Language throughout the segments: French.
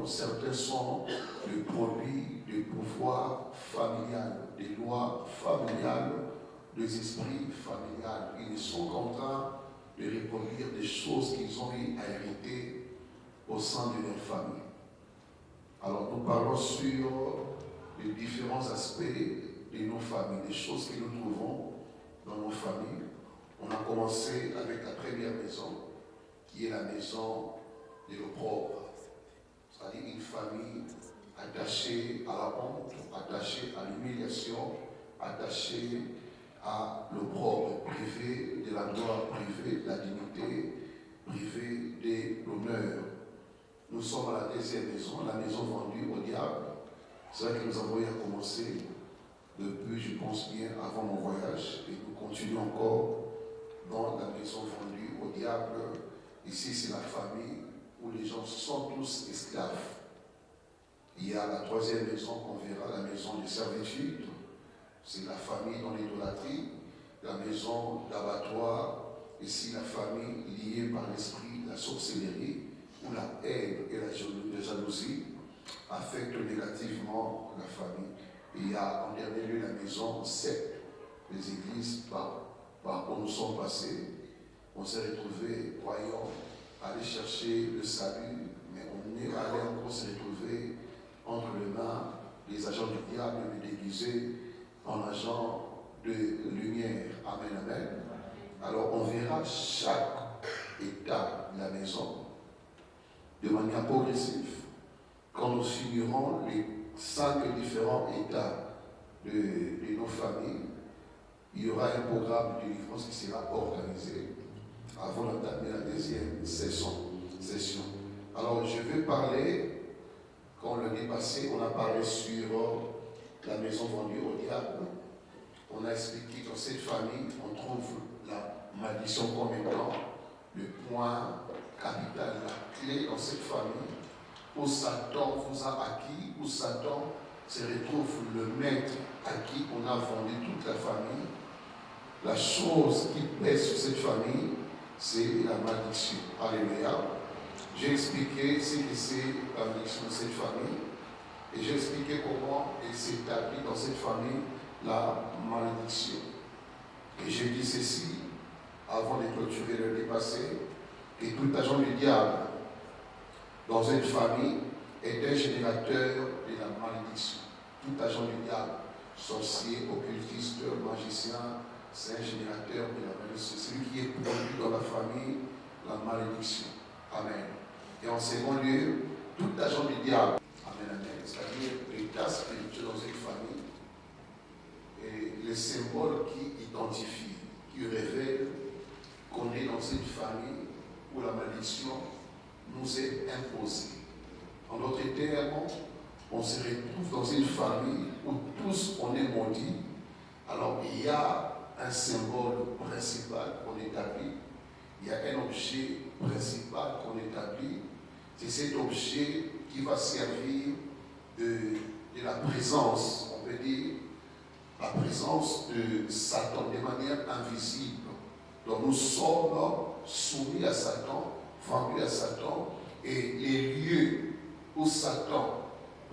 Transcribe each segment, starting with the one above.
Certains sont le produit du pouvoir familial, des lois familiales, des esprits familiales. Ils sont contraints de reproduire des choses qu'ils ont eu à hériter au sein de leur famille. Alors nous parlons sur les différents aspects de nos familles, des choses que nous trouvons dans nos familles. On a commencé avec la première maison, qui est la maison de l'opprobre. C'est-à-dire une famille attachée à la honte, attachée à l'humiliation, attachée à l'opprobre, privée de la gloire, privée de la dignité, privée de l'honneur. Nous sommes à la deuxième maison, la maison vendue au diable. C'est là que nous avons eu à commencer depuis, je pense bien, avant mon voyage. Et nous continuons encore dans la maison vendue au diable. Ici, c'est la famille où les gens sont tous esclaves. Il y a la troisième maison qu'on verra, la maison de servitude. C'est la famille dans l'idolâtrie, la maison d'abattoir. Ici, la famille liée par l'esprit, la sorcellerie, où la haine et la jalousie affectent négativement la famille. Et il y a en dernier lieu la maison secte, les églises par où nous sommes passés. On s'est retrouvés, croyant, aller chercher le salut, mais on est allé encore se retrouver entre les mains des agents du diable, mais déguisés en agents de lumière. Amen, amen. Alors on verra chaque état de la maison de manière progressive. Quand nous finirons les 5 différents états de nos familles, il y aura un programme de délivrance qui sera organisé avant d'entamer la deuxième session. Alors je vais parler, quand l'année passée, on a parlé sur la maison vendue au diable. On a expliqué que dans cette famille, on trouve la malédiction comme étant le point capital, la clé dans cette famille, où Satan vous a acquis, où Satan se retrouve le maître à qui on a vendu toute la famille. La chose qui pèse sur cette famille, c'est la malédiction. Alléluia. J'ai expliqué ce que c'est la malédiction de cette famille et j'ai expliqué comment elle s'établit dans cette famille, la malédiction. Et j'ai dit ceci, avant de clôturer le dépassé, que tout agent du diable dans une famille est un générateur de la malédiction. Tout agent du diable, sorcier, occultiste, magicien, c'est un générateur de la malédiction. C'est celui qui est produit dans la famille, la malédiction. Amen. Et en second lieu, tout agent du diable, amen, amen, c'est-à-dire l'état spirituel dans une famille, et les symboles qui identifient, qui révèlent qu'on est dans une famille où la malédiction nous est imposée. En d'autres termes, on se retrouve dans une famille où tous on est maudit, alors il y a un symbole principal qu'on établit, il y a un objet principal qu'on établit, c'est cet objet qui va servir de la présence, on peut dire, la présence de Satan de manière invisible. Donc nous sommes soumis à Satan, vendus à Satan, et les lieux où Satan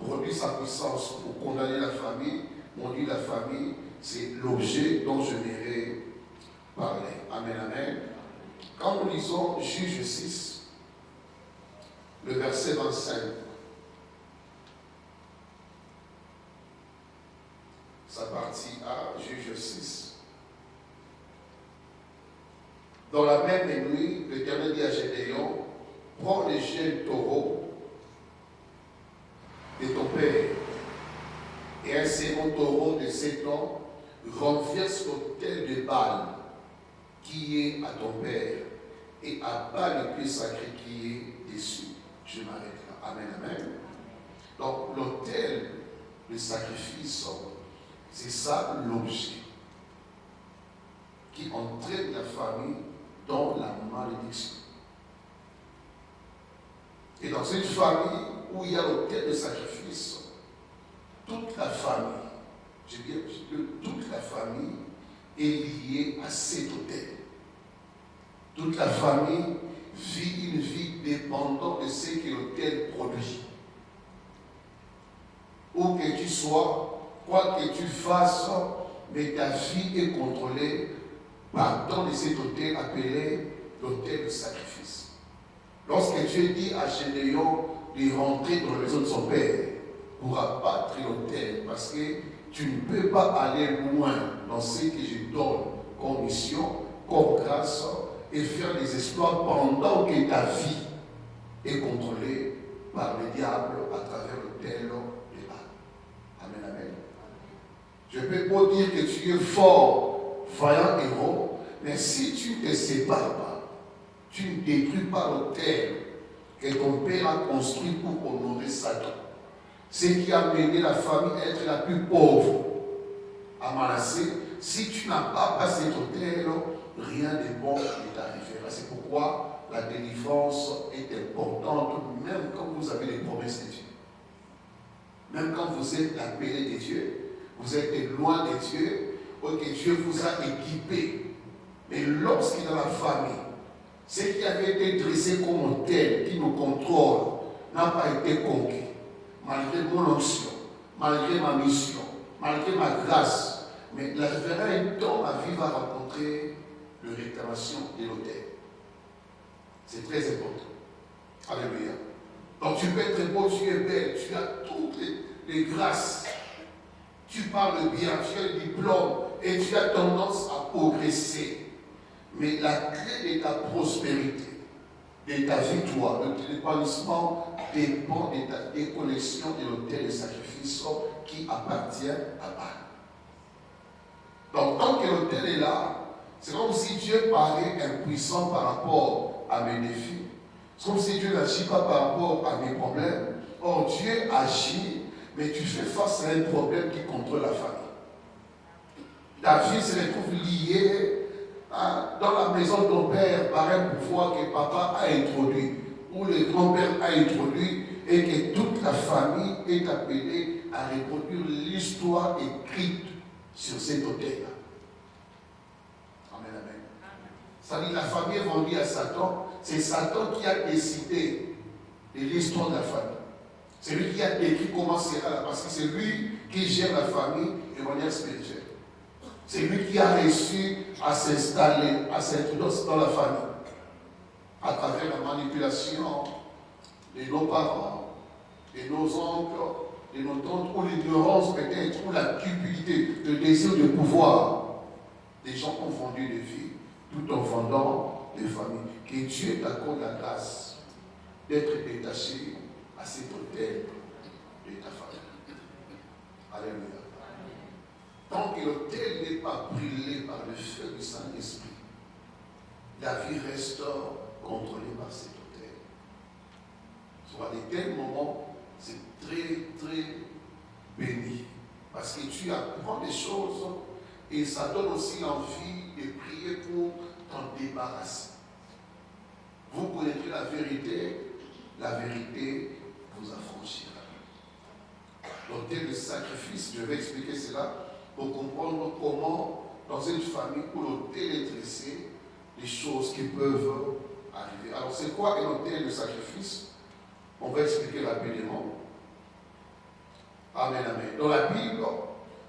produit sa puissance pour condamner la famille, maudire la famille, c'est l'objet dont je viendrai parler. Amen, amen. Quand nous lisons Juge 6, le verset 25, sa partie A, Juge 6. Dans la même nuit, l'Éternel dit à Gédéon, prends les jeunes taureaux de ton père et un second taureau de 7 ans, renverse l'autel de Baal qui est à ton père et abat le pied sacré qui est dessus. Je m'arrête là. Amen, amen. Donc l'autel, le sacrifice, c'est ça l'objet qui entraîne la famille dans la malédiction. Et dans une famille où il y a l'autel de sacrifice, toute la famille, je dis toute la famille est liée à cet autel. Toute la famille vit une vie dépendante de ce que l'autel produit. Où que tu sois, quoi que tu fasses, mais ta vie est contrôlée par le temps de cet autel appelé l'autel de sacrifice. Lorsque Dieu dit à Gédéon de rentrer dans la maison de son père pour abattre l'autel, parce que tu ne peux pas aller loin dans ce que je donne comme mission, comme grâce, et faire des exploits pendant que ta vie est contrôlée par le diable à travers l'autel de Baal. Amen, amen. Je peux pas dire que tu es fort, vaillant héros, mais si tu ne te sépares pas, tu ne détruis pas l'autel que ton père a construit pour honorer Satan. Ce qui a mené la famille à être la plus pauvre à Manassé, si tu n'as pas cet autel, rien de bon ne t'arrivera. C'est pourquoi la délivrance est importante, même quand vous avez les promesses de Dieu. Même quand vous êtes appelé de Dieu, vous êtes loin de Dieu, ok, Dieu vous a équipé. Mais lorsqu'il est dans la famille, ce qui avait été dressé comme autel, qui nous contrôle, n'a pas été conquis. Malgré mon onction, malgré ma mission, malgré ma grâce, mais la vraie temps, ma vie va rencontrer la réclamation de l'autel. C'est très important. Alléluia. Donc tu peux être beau, tu es belle, tu as toutes les grâces. Tu parles bien, tu as le diplôme et tu as tendance à progresser. Mais la clé de ta prospérité, de ta victoire, de ton épanouissement dépend de ta déconnexion de l'autel de sacrifice qui appartient à Baal. Donc, tant que l'autel est là, c'est comme si Dieu paraît impuissant par rapport à mes défis. C'est comme si Dieu n'agit pas par rapport à mes problèmes. Or, Dieu agit, mais tu fais face à un problème qui contrôle la famille. Ta vie se retrouve liée dans la maison de ton père par un pouvoir que papa a introduit, ou le grand-père a introduit, et que toute la famille est appelée à reproduire l'histoire écrite sur cet autel-là. Amen, amen. Ça dit, la famille est vendue à Satan. C'est Satan qui a décidé de l'histoire de la famille. C'est lui qui a décrit comment sera là, parce que c'est lui qui gère la famille de manière spirituelle. C'est lui qui a réussi à s'installer, à s'introduire dans la famille, à travers la manipulation de nos parents, de nos oncles, de nos tantes, ou l'ignorance peut-être, ou la cupidité, le désir de pouvoir. Des gens ont vendu des vies, tout en vendant des familles. Que Dieu t'accorde la grâce d'être détaché à cet autel de ta famille. Alléluia. Tant que l'autel n'est pas brûlé par le feu du Saint-Esprit, la vie reste contrôlée par cet autel. Soit à de tels moments, c'est très, très béni. Parce que tu apprends des choses et ça donne aussi envie de prier pour t'en débarrasser. Vous connaîtrez la vérité vous affranchira. L'autel de sacrifice, je vais expliquer cela pour comprendre comment, dans une famille où l'autel est dressé, les choses qui peuvent arriver. Alors, c'est quoi un autel de sacrifice? On va expliquer rapidement. Amen, amen. Dans la Bible,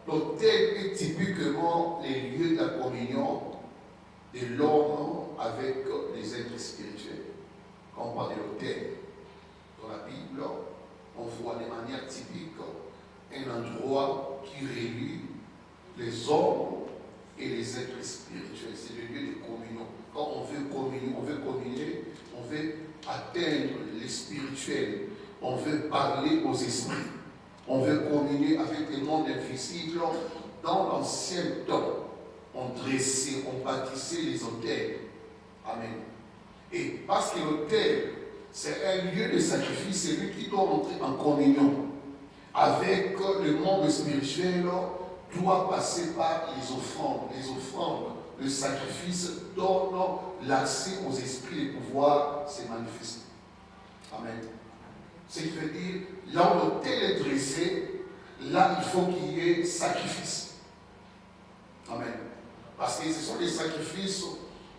l'autel est typiquement les lieux de la communion de l'homme avec les êtres spirituels. Quand on parle de l'autel, dans la Bible, on voit de manière typique un endroit qui réunit les hommes et les êtres spirituels. C'est le lieu de communion. Quand on veut communier, on veut atteindre les spirituels, on veut parler aux esprits, on veut communier avec le monde invisible. Dans l'ancien temps, on dressait, on bâtissait les autels. Amen. Et parce que l'autel, c'est un lieu de sacrifice, c'est lui qui doit entrer en communion avec le monde spirituel, doit passer par les offrandes. Les offrandes, le sacrifice donne l'accès aux esprits de pouvoir se manifester. Amen. Ce qui veut dire, là où l'autel est dressé, là il faut qu'il y ait sacrifice. Amen. Parce que ce sont les sacrifices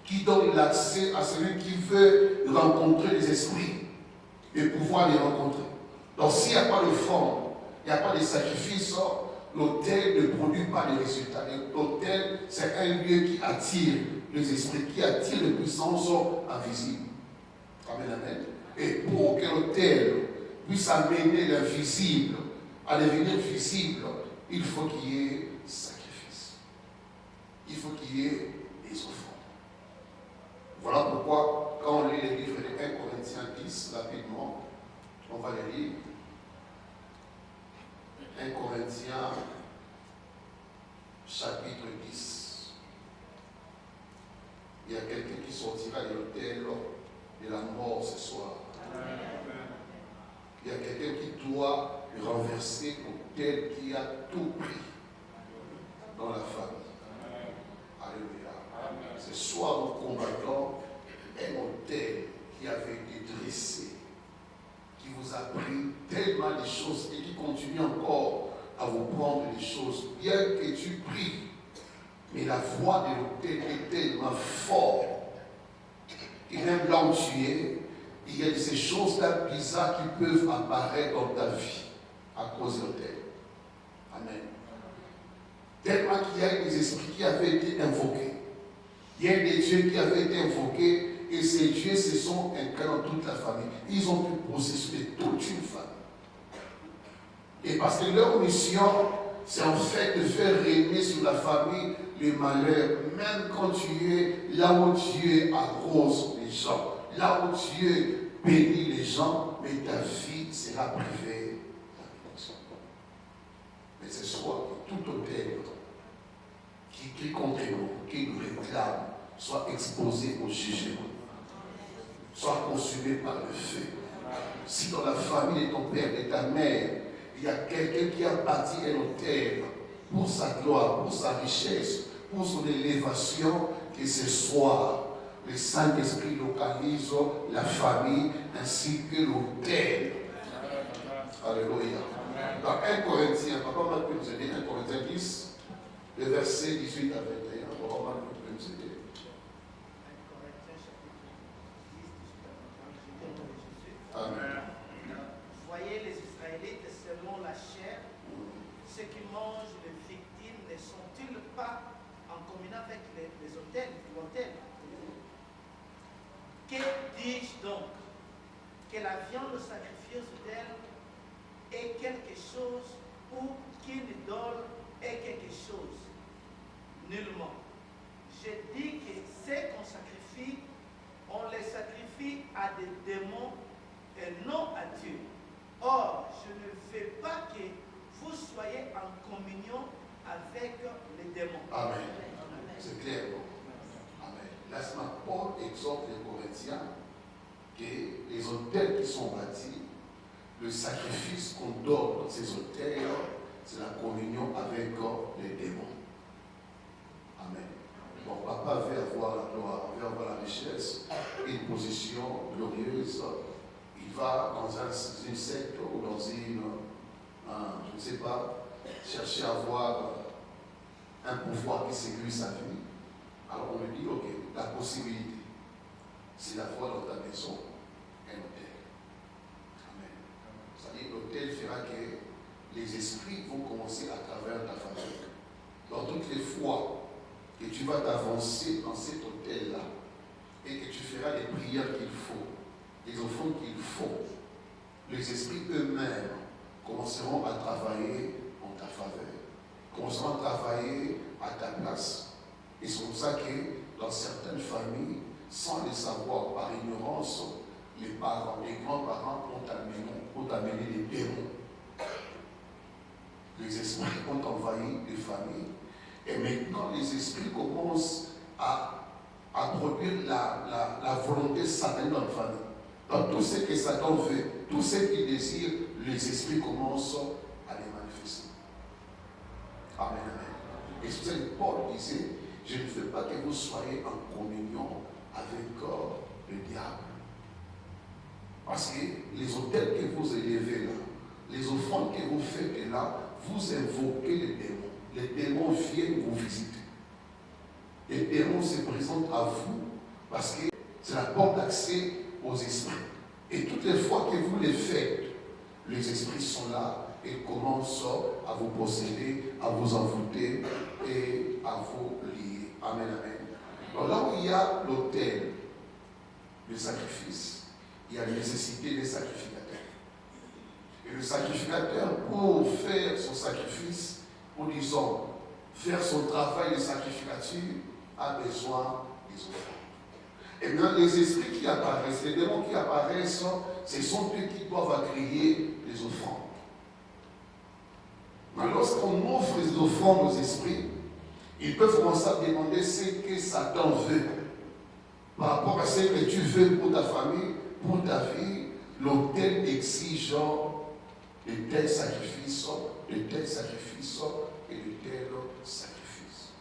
qui donnent l'accès à celui qui veut rencontrer les esprits et pouvoir les rencontrer. Donc s'il n'y a pas d'offrande, il n'y a pas de sacrifice, l'autel ne produit pas de résultats. L'autel, c'est un lieu qui attire les esprits, qui attire les puissances invisibles. Amen, amen. Et pour que l'autel puisse amener l'invisible à devenir visible, il faut qu'il y ait sacrifice. Il faut qu'il y ait des offrandes. Voilà pourquoi, quand on lit les livres de 1 Corinthiens 10, rapidement, on va les lire. 1 Corinthiens, chapitre 10. Il y a quelqu'un qui sortira de l'autel de la mort ce soir. Il y a quelqu'un qui doit renverser l'autel qui a tout pris dans la famille. Alléluia. Ce soir, nous combattons un autel qui avait été dressé, qui vous a pris tellement de choses et qui continue encore à vous prendre des choses, bien que tu pries. Mais la voix de l'autel est tellement forte. Et même là où tu es, il y a ces choses-là bizarres qui peuvent apparaître dans ta vie à cause de l'autel. Amen. Tellement qu'il y a des esprits qui avaient été invoqués. Il y a des dieux qui avaient été invoqués et ces dieux se sont incarnés dans toute la famille. Ils ont pu posséder toute une famille. Et parce que leur mission, c'est en fait de faire régner sur la famille le malheur. Même quand tu es là où Dieu arrose les gens, là où Dieu bénit les gens, mais ta vie sera privée d'attention. Mais ce soir, que tout autel qui crie contre nous, qui nous réclame, soit exposé au jugement, soit consumé par le feu. Si dans la famille de ton père et ta mère, il y a quelqu'un qui a bâti un autel pour sa gloire, pour sa richesse, pour son élévation, que ce soir, le Saint-Esprit localise la famille ainsi que l'autel. Alléluia. Dans 1 Corinthiens, papa m'a pu nous aider, 1 Corinthiens 10, le verset 18 à 21, papa m'a pu nous aider. Amen. Voyez les Israélites selon la chair, ceux qui mangent les victimes ne sont-ils pas en communion avec les autels, l'autel? Que dis-je donc? Que la viande sacrifiée aux autels est quelque chose ou qu'une idole est quelque chose? Nullement. Je dis que ce qu'on sacrifie, on les sacrifie à des démons et non à Dieu. Or, je ne veux pas que vous soyez en communion avec les démons. Amen. C'est clair. Amen. Là, Paul exhorte les Corinthiens que les autels qui sont bâtis, le sacrifice qu'on donne dans ces autels c'est la communion avec les démons. Amen. Donc papa veut avoir la gloire, veut avoir la richesse, une position glorieuse. Il va dans une secte ou dans une, je ne sais pas, chercher à avoir un pouvoir qui sécurise sa vie. Alors on lui dit, ok, la possibilité, c'est d'avoir dans ta maison un hôtel. Amen. C'est-à-dire l'hôtel fera que les esprits vont commencer à travers ta famille. Dans toutes les fois que tu vas t'avancer dans cet hôtel-là et que tu feras les prières qu'il faut, les offrandes qu'il faut, les esprits eux-mêmes commenceront à travailler en ta faveur, commenceront à travailler à ta place. Et c'est pour ça que dans certaines familles, sans le savoir, par ignorance, les parents, les grands-parents ont amené les démons. Les esprits ont envahi les familles. Et maintenant, les esprits commencent à produire la volonté satanique dans la famille. Dans tout ce que Satan veut, tout ce qu'il désire, les esprits commencent à les manifester. Amen, amen. Et c'est pour ça que Paul disait, je ne veux pas que vous soyez en communion avec le diable. Parce que les autels que vous élevez là, les offrandes que vous faites là, vous invoquez les démons. Les démons viennent vous visiter. Les démons se présentent à vous parce que c'est la porte d'accès aux esprits. Et toutes les fois que vous les faites, les esprits sont là et commencent à vous posséder, à vous envoûter et à vous lier. Amen, amen. Donc là où il y a l'autel, le sacrifice, il y a la nécessité des sacrificateurs. Et le sacrificateur, pour faire son sacrifice, pour, disons, faire son travail de sacrificature, a besoin des offrandes. Et maintenant, les esprits qui apparaissent, les démons qui apparaissent, ce sont eux qui doivent accueillir les offrandes. Mais lorsqu'on offre les offrandes aux esprits, ils peuvent commencer à demander ce que Satan veut. Par rapport à ce que tu veux pour ta famille, pour ta vie, l'autel exige de tels sacrifices, de tels sacrifices et de tels sacrifices.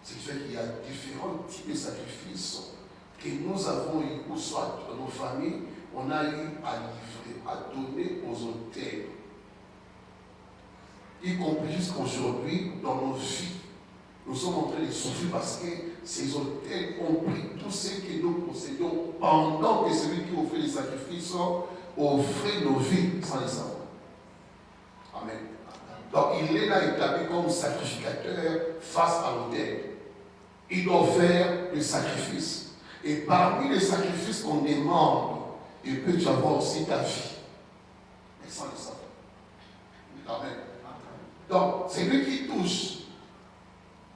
Ce qui fait qu'il y a différents types de sacrifices que nous avons eu, ou soit dans nos familles, on a eu à livrer, à donner aux autels. Y compris jusqu'aujourd'hui, dans nos vies, nous sommes en train de souffrir parce que ces autels ont pris tout ce que nous possédions pendant que celui qui offrait les sacrifices offrait nos vies sans les savoir. Amen. Donc il est là établi comme sacrificateur face à l'autel. Il doit faire le sacrifice. Et parmi les sacrifices qu'on demande, il peut y avoir aussi ta vie. Mais sans le savoir. Amen. Donc, c'est lui qui touche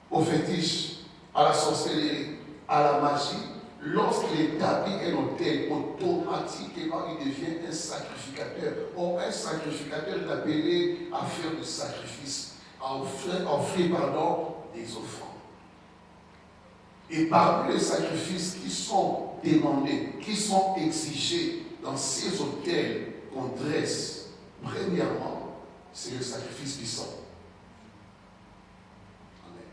au fétiche, à la sorcellerie, à la magie. Lorsqu'il établit un autel, automatiquement il devient un sacrificateur. Or, un sacrificateur est appelé à faire le sacrifice, à offrir des offrandes. Et parmi les sacrifices qui sont demandés, qui sont exigés dans ces autels qu'on dresse, premièrement, c'est le sacrifice du sang. Amen.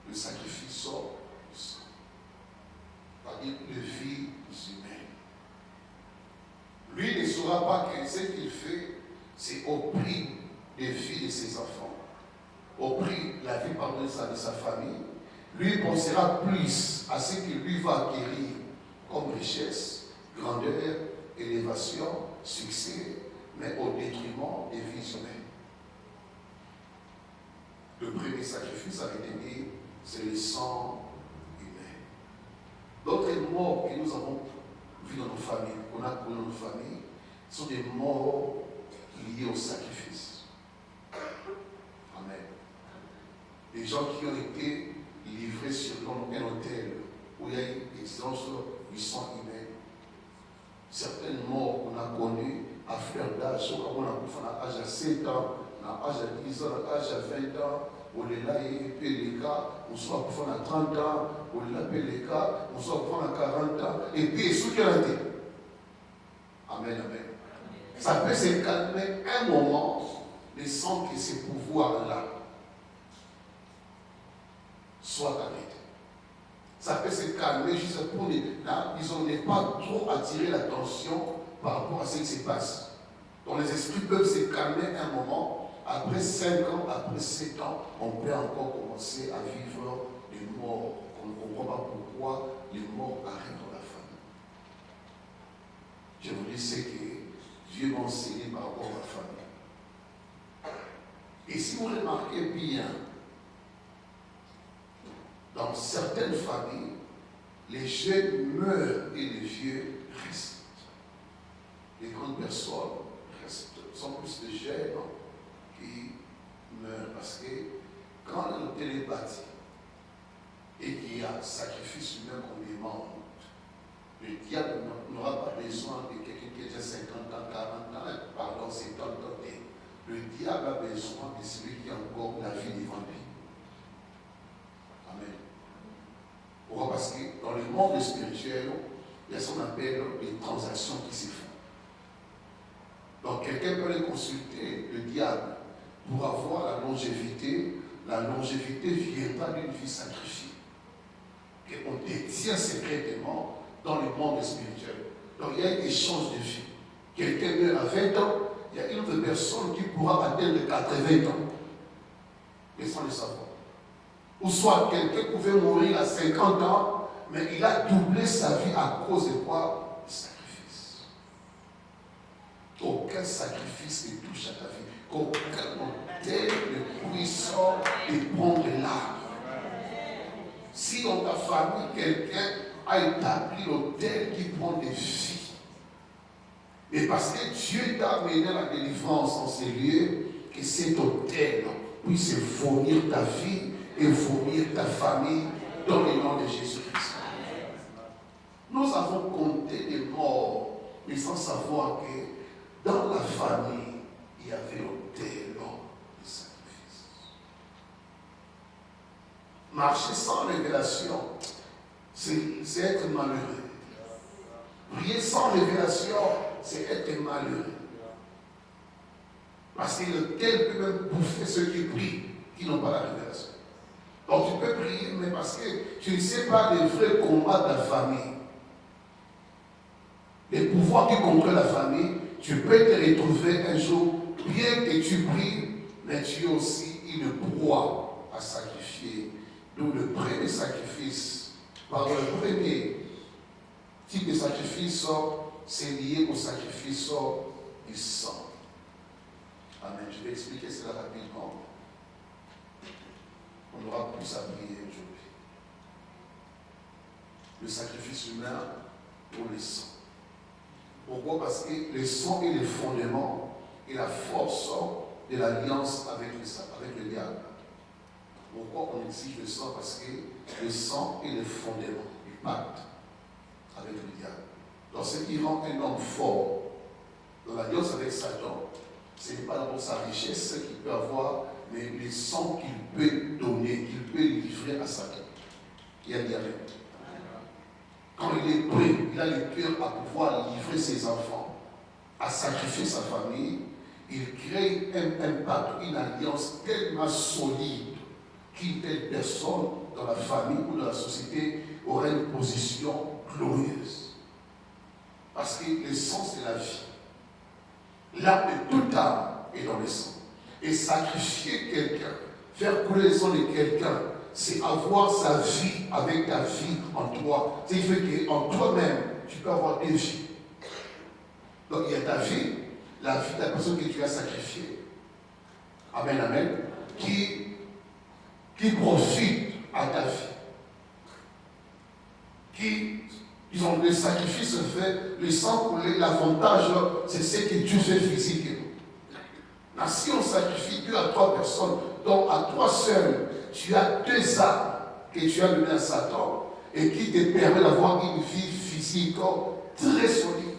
Le sacrifice du sang, c'est-à-dire de vie humaine. Lui ne saura pas que ce qu'il fait, c'est au prix des vies de ses enfants, au prix de la vie de sa famille. Lui pensera plus à ce qu'il lui va acquérir comme richesse, grandeur, élévation, succès, mais au détriment des vies humaines. Le premier sacrifice avait été dit, c'est le sang humain. D'autres morts que nous avons vus dans nos familles, qu'on a connus dans nos familles, sont des morts liés au sacrifice. Amen. Des gens qui ont été livrés sur un autel où il y a une existence du sang humain. Certaines morts qu'on a connues à fleur d'âge, comme on a pu à l'âge de 7 ans, à l'âge de 10 ans, à l'âge de 20 ans, on est là et les cas, on soit pour à 30 ans, on l'appelle les cas, on soit pour à 40 ans, et puis sous 40 ans. Amen, amen. Ça peut se calmer un moment, mais sans que ces pouvoirs-là soient arrêtés. Ça peut se calmer juste pour ne pas trop attirer l'attention par rapport à ce qui se passe. Donc les esprits peuvent se calmer un moment. Après 5 ans, après 7 ans, on peut encore commencer à vivre des morts. On ne comprend pas pourquoi les morts arrivent dans la famille. Je vous dis ce que Dieu m'a enseigné par rapport à la famille. Et si vous remarquez bien, dans certaines familles, les jeunes meurent et les vieux restent. Les grandes personnes restent. Ce sont plus de jeunes qui meurent parce que quand l'hôtel est bâti et qu'il y a sacrifice humain qu'on demande, le diable n'aura pas besoin de quelqu'un qui a déjà 50 ans, 40 ans, pardon, 70 ans. Le diable a besoin de celui qui a encore la vie devant lui. Amen. Pourquoi? Parce que dans le monde spirituel, il y a ce qu'on appelle des transactions qui se font. Donc quelqu'un peut aller consulter le diable pour avoir la longévité. La longévité viendra d'une vie sacrifiée. Qu'on détient secrètement dans le monde spirituel. Donc il y a un échange de vie. Quelqu'un meurt à 20 ans, il y a une autre personne qui pourra atteindre 80 ans. Et sans le savoir. Ou soit quelqu'un pouvait mourir à 50 ans, mais il a doublé sa vie à cause de quoi? Le sacrifice. Aucun sacrifice ne touche à ta vie. Aucun modèle de puissant de prendre l'âme. Si dans ta famille, quelqu'un a établi l'autel qui prend des vies, et parce que Dieu t'a amené la délivrance en ces lieux, que cet autel puisse fournir ta vie et fournir ta famille dans le nom de Jésus-Christ. Nous avons compté des morts, mais sans savoir que dans la famille, il y avait l'autel de sacrifice. Marcher sans révélation, c'est être malheureux. Prier sans révélation, c'est être malheureux. Parce que l'autel peut même bouffer ceux qui prient, qui n'ont pas la révélation. Donc tu peux prier, mais parce que tu ne sais pas les vrais combats de la famille. Les pouvoirs qui contrôlent la famille, tu peux te retrouver un jour, bien que tu pries, mais tu es aussi une proie à sacrifier. Donc le premier sacrifice, par le premier type de sacrifice, c'est lié au sacrifice du sang. Amen. Je vais expliquer cela rapidement. On aura plus à prier aujourd'hui. Le sacrifice humain pour le sang. Pourquoi? Parce que le sang est le fondement et la force de l'alliance avec le diable. Pourquoi on exige le sang? Parce que le sang est le fondement du pacte avec le diable. Donc ce qui rend un homme fort dans l'alliance avec Satan, ce n'est pas pour sa richesse qu'il peut avoir, mais le sang qu'il peut donner, qu'il peut livrer à Satan. Il y a bien. Quand il est prêt, il a le cœur à pouvoir livrer ses enfants, à sacrifier sa famille, il crée un pacte, une alliance tellement solide qu'une telle personne dans la famille ou dans la société aurait une position glorieuse. Parce que le sang, c'est la vie. L'âme de toute âme est dans le sang. Et sacrifier quelqu'un, faire couler le sang de quelqu'un, c'est avoir sa vie avec ta vie en toi. C'est fait qu'en toi-même, tu peux avoir deux vies. Donc il y a ta vie, la vie de la personne que tu as sacrifiée. Amen, amen. Qui profite à ta vie. Disons, le sacrifice fait, le sang coulé, l'avantage, c'est ce que Dieu fait physiquement. Là, si on sacrifie 2 à 3 personnes, donc à toi seul, tu as 2 armes que tu as données à Satan et qui te permet d'avoir une vie physique très solide.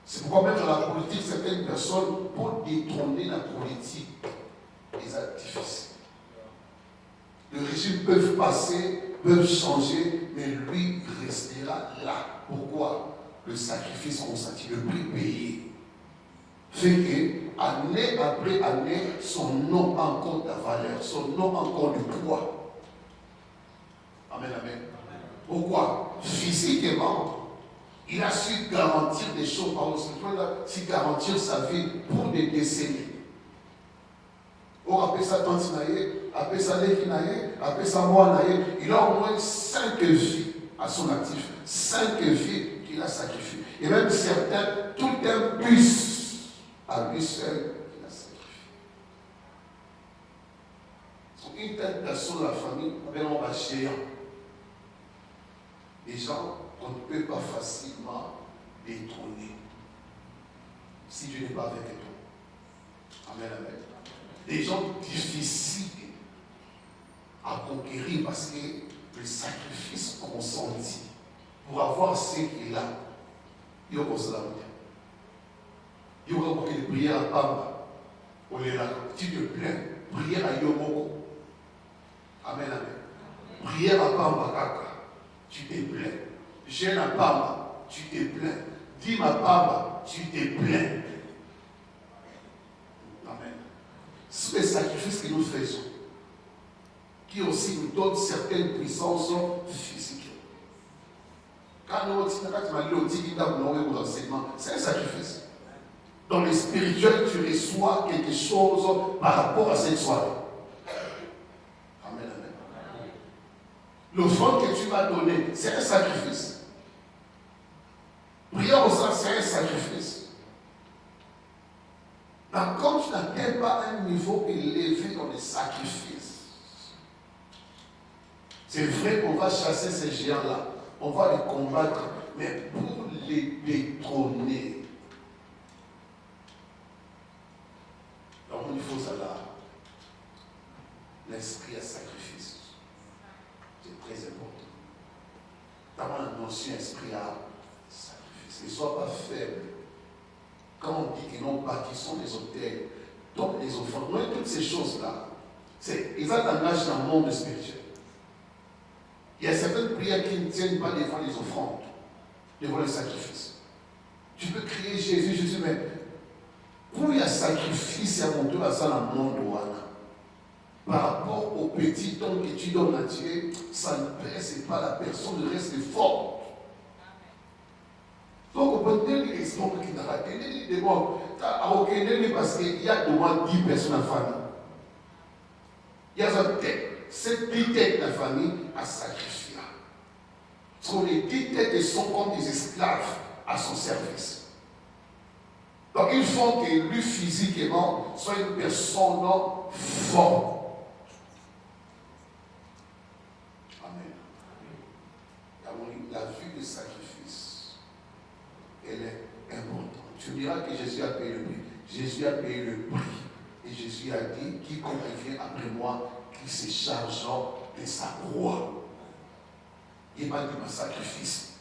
C'est pourquoi même dans la politique, certaines personnes, pour détrôner la politique, ils sont difficiles. Les régimes peuvent passer, peuvent changer, mais lui restera là. Pourquoi? le sacrifice consenti, le prix payé, fait que, année après année, son nom a encore de la valeur, son nom a encore du poids. Amen, amen. Pourquoi? Physiquement, il a su garantir des choses par le Seigneur, il a su garantir sa vie pour des décennies. On appelle ça Tantinaye, appelle ça Lekinaye, appelle ça Moanaye. Il a au moins 5 vies à son actif, 5 vies qu'il a sacrifiées. Et même certains, tout un bus à lui seul qu'il a sacrifié. Une telle personne de la famille, on va géant. Les gens qu'on ne peut pas facilement détrôner si Dieu n'est pas avec toi. Amen, amen. Des gens difficiles à conquérir parce que le sacrifice consenti pour avoir ce qu'il a, il y a aussi la route. Il y aura des prières à Pamba. Tu te plains. Prière à Yomoko. Amen, amen. Prière à Pamba Kaka. Tu te plains. Jeûne à Pamba. Tu te plains. Dîme à Pamba. Tu te plains. Amen. C'est le sacrifice que nous faisons qui aussi nous donne certaines puissances physiques. Quand nous disons c'est un sacrifice. Dans le spirituel, tu reçois quelque chose par rapport à cette soirée. Amen, amen. L'offrande que tu vas donner, c'est un sacrifice. Prière au sein, c'est un sacrifice. Mais comme tu n'atteins pas un niveau élevé dans les sacrifices, c'est vrai qu'on va chasser ces géants-là, on va les combattre, mais pour les détrôner, donc il faut ça là, l'esprit à sacrifice. C'est très important. D'avoir la notion esprit à sacrifice. Ne sois pas faible. Quand on dit que nous bâtissons des hôtels, donc les offrandes, toutes ces choses-là, ils ont un langage dans le monde spirituel. Il y a certaines prières qui ne tiennent pas devant les offrandes, devant les sacrifices. Tu peux crier Jésus, Jésus, mais pour y a sacrifice à mon Dieu à ça dans le monde par rapport au petit don que tu donnes à Dieu, ça ne presse pas la personne, de rester forte. Donc, on peut dire l'exemple qui n'a pas été dit, parce qu'il y a au moins 10 personnes en famille. Il y a une tête. Cette 10 têtes de la famille à sacrifier. Parce que les 10 têtes sont comme des esclaves à son service. Donc, il faut que lui, physiquement, soit une personne forte. La vue du sacrifice, elle est importante. Tu diras que Jésus a payé le prix. Jésus a payé le prix. Et Jésus a dit, quiconque vient après moi, qui se charge de sa croix. Il n'est pas dit un sacrifice.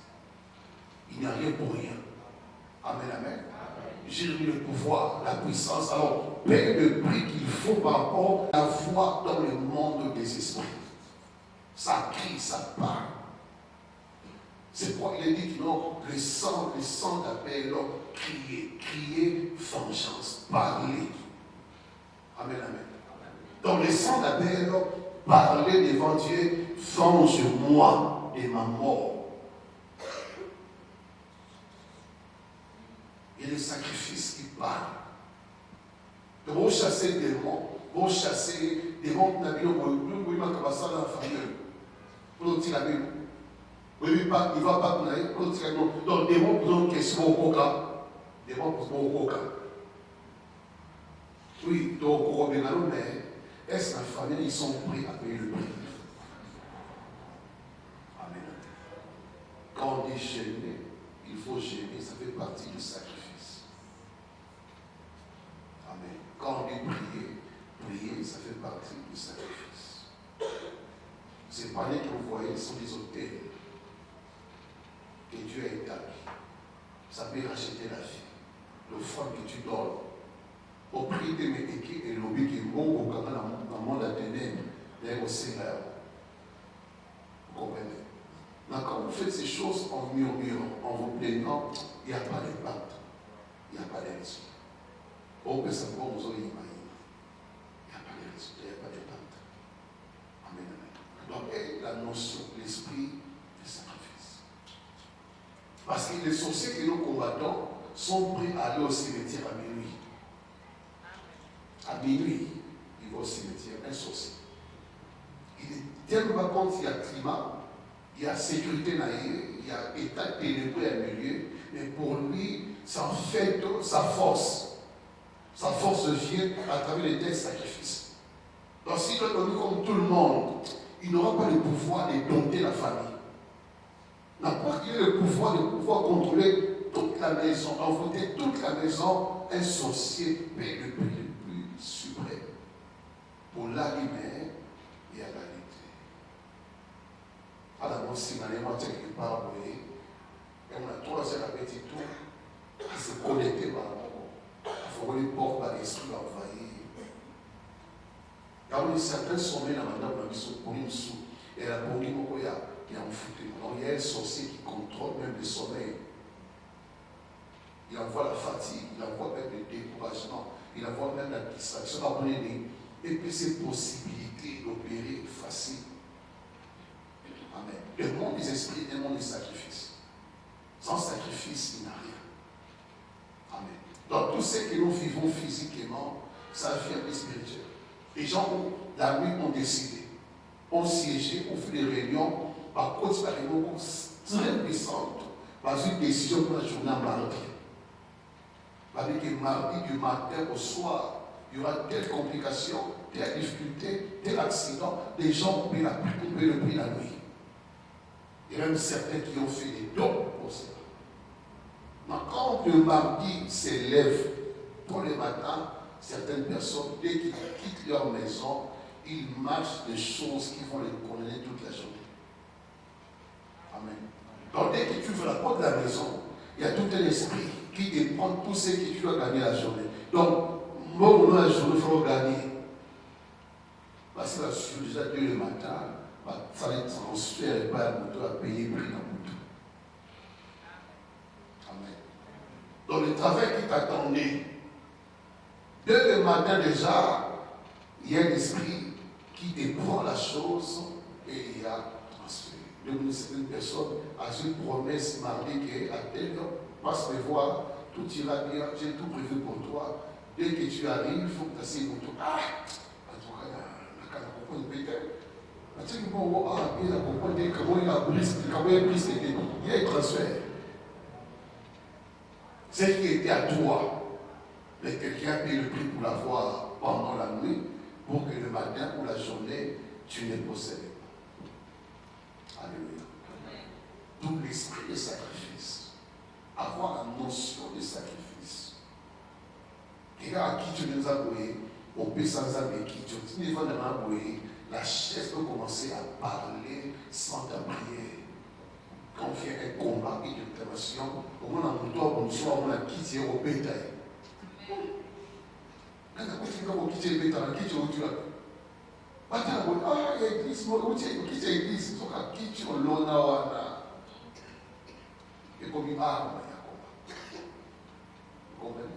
Il n'y a rien pour rien. Amen, amen. J'ai mis le pouvoir, la puissance. Alors, paye le prix qu'il faut par rapport à la foi dans le monde des esprits. Ça crie, ça parle. C'est pourquoi il est dit que non, le sang d'Abel, crier vengeance, parler. Amen, amen. Dans le sang d'Abel, parler devant Dieu, venge-moi de ma mort. Il y a des sacrifices qui parlent. Donc, vous chassez des démons, vous chassez des démons, vous avez dans la famille. Vous avez la Bible. Oui, il ne va pas pour aller. Donc, des mots pour que ce au cas. Des mots pour au cas. Oui, donc, mais est-ce que la famille, ils sont prêts à payer le prix? Amen. Quand on dit gêner, il faut gêner, ça fait partie du sacrifice. Amen. Quand on dit prier, ça fait partie du sacrifice. Ces paniers que vous voyez sont des hôtels que Dieu a établi. Ça peut racheter la vie. L'offrande que tu donnes au prix de mes équipes et l'objet qui est bon au Canada dans le monde athénien, au Seigneur. Vous comprenez? Mais quand vous faites ces choses en murmurant, en vous plaignant, il n'y a pas d'impact. Il n'y a pas de résultat. Oh, que ça pour nous il n'y a pas de résultat, il n'y a pas d'impact. Amen, amen. Donc, et la notion, l'esprit du sacrifice. Parce que les sorciers que nous combattons sont prêts à aller au cimetière à minuit. À minuit, ils vont au cimetière, un sorcier. Il est tellement compte qu'il y a climat, il y a sécurité, il y a état ténébreux à milieu, mais pour lui, sa force vient à travers les tels sacrifices. Donc s'il doit donner comme tout le monde, il n'aura pas le pouvoir de dompter la famille. N'importe qui ait le pouvoir de pouvoir contrôler toute la maison, envoûter toute la maison, un sorcier paie le prix le plus suprême pour l'allumer et à la lutte. Alors, si on a quelque part, vous voyez, et on a 3 heures à petit tout, à se connecter par rapport. Il faut les portes par l'esprit envahi. Car on a certains sommets là maintenant, on a mis sur une sous. Et la bonne il y a un foutu. Donc il y a un sorcier qui contrôle même le sommeil. Il envoie la fatigue, il envoie même le découragement, il envoie même la distraction. Et puis ces possibilités d'opérer facile. Amen. Le monde des esprits est le monde des sacrifices. Sans sacrifice, il n'y a rien. Amen. Donc tout ce que nous vivons physiquement, ça vient des spirituels. Les gens, la nuit, ont décidé, ont siégé, ont fait des réunions, par contre, par des réunions très puissantes, par une décision pour la journée mardi. Avec que mardi, du matin au soir, il y aura telle complication, telle difficulté, tel accident, les gens ont payé le prix la nuit. Il y a même certains qui ont fait des dons pour cela. Mais quand le mardi s'élève pour le matin, certaines personnes, dès qu'ils quittent leur maison, ils marchent des choses qui vont les condamner toute la journée. Amen. Donc dès que tu veux la porte de la maison, il y a tout un esprit qui dépend de tout ce que tu dois gagner la journée. Donc, moi, la journée, il faut gagner. Parce que là, je suis déjà dès le matin, il fallait transférer par la moto à payer le prix dans le moto. Amen. Donc le travail qui t'attendait, dès le matin déjà, il y a un esprit qui déprend la chose et il y a transféré. Donc certaines personnes a une promesse mardi qu'à telle heure, passe me voir, tout ira bien, j'ai tout prévu pour toi. Dès que tu arrives, il faut que tu assis une moto. Ah! En tout cas, il y a un comprendre peut-être. Tu dis, bon, il a compris comment il a brisé, il y a un transfert. C'est qui était à toi, mais quelqu'un a payé le prix pour l'avoir pendant la nuit, pour que le matin ou la journée, tu ne possèdes pas. Alléluia. D'où l'esprit de sacrifice. Avoir la notion de sacrifice. Regarde à qui tu nous as voué, au pays sans âme qui tu ne vas pas voué. La chaise peut commencer à parler sans ta prière. Quand il y a un combat et une intervention, au moins on soit on a quitté au bétail. Quand on a quitté le bétail, on a quitté au bétail. Ah, il y a l'église, on a quitté l'église, on a quitté au lona. Et comme il y a combat. Vous comprenez?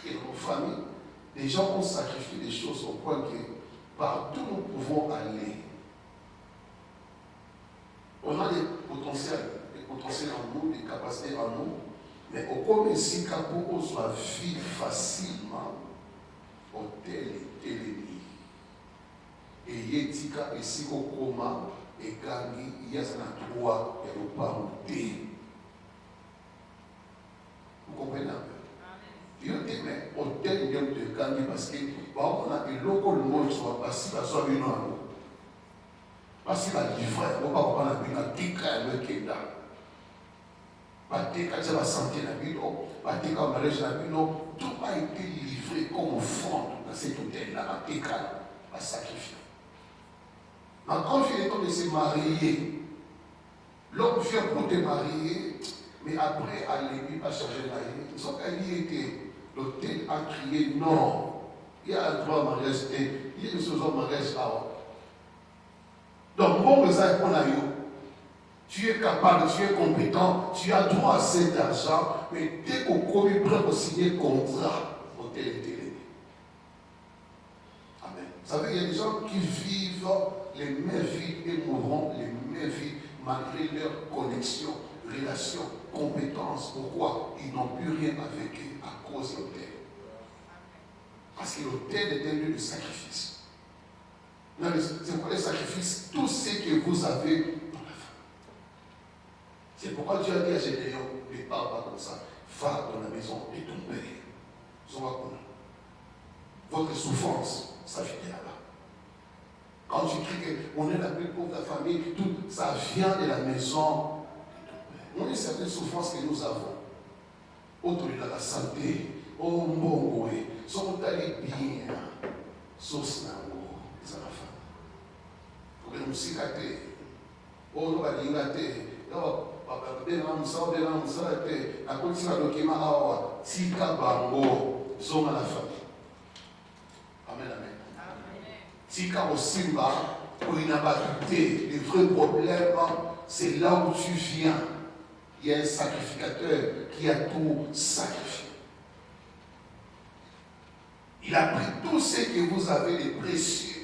Et dans nos familles, les gens ont sacrifié des choses au point que partout nous pouvons aller. On a des potentiels en nous, des capacités en nous, mais au comme ici, quand on soit vivre facilement, au tel et l'ennemi. Et Yetika et Sikokoma et Gangi, il y a un droit et le parenté. Vous comprenez un peu? Il y a des mais au tel de Gangi parce que on a des locaux le monde soit passé à soi une heure. Parce qu'il a livré, on va pas la vie, à décret le Kenda. Pas décret, ça va sentir la vie, pas décret, on va aller la vie, tout a été livré comme offrande dans cet hôtel-là, à décret, à sacrifier. Mais quand il est temps de se marier, l'homme vient pour te marier, mais après, à l'église, à changer la vie. Ils ont qu'elle y était. L'hôtel a crié non. Il y a un droit à mariage, il y a une chose en mariage à donc, bon message qu'on a eu, Tu es capable, tu es compétent, tu as droit à cet argent, mais dès qu'on est prêt pour signer contrat, au tel et tel. Amen. Vous savez, il y a des gens qui vivent les mêmes vies et mourront les mêmes vies malgré leur connexion, relation, compétence. Pourquoi? Ils n'ont plus rien avec eux à cause de l'autel. Parce que l'autel est un lieu de sacrifice. C'est quoi les sacrifices? Tout ce que vous avez dans la famille. C'est pourquoi Dieu a dit à Gédéon, ne parle pas comme ça. Va dans la maison de ton père. Votre souffrance, ça vient là. Quand tu cries qu'on est la plus pauvre de la famille, tout ça vient de la maison de ton père. On a certaines souffrances que nous avons. Autour de la santé, au monde, sont allés bien. Sauce n'a pas de pour que nous cicatrices. Oh, nous allons dire, Amen, amen. Tika au Simba, pour une abattuité, les vrais problèmes, c'est là où tu viens. Il y a un sacrificateur qui a tout sacrifié. Il a pris tout ce que vous avez de précieux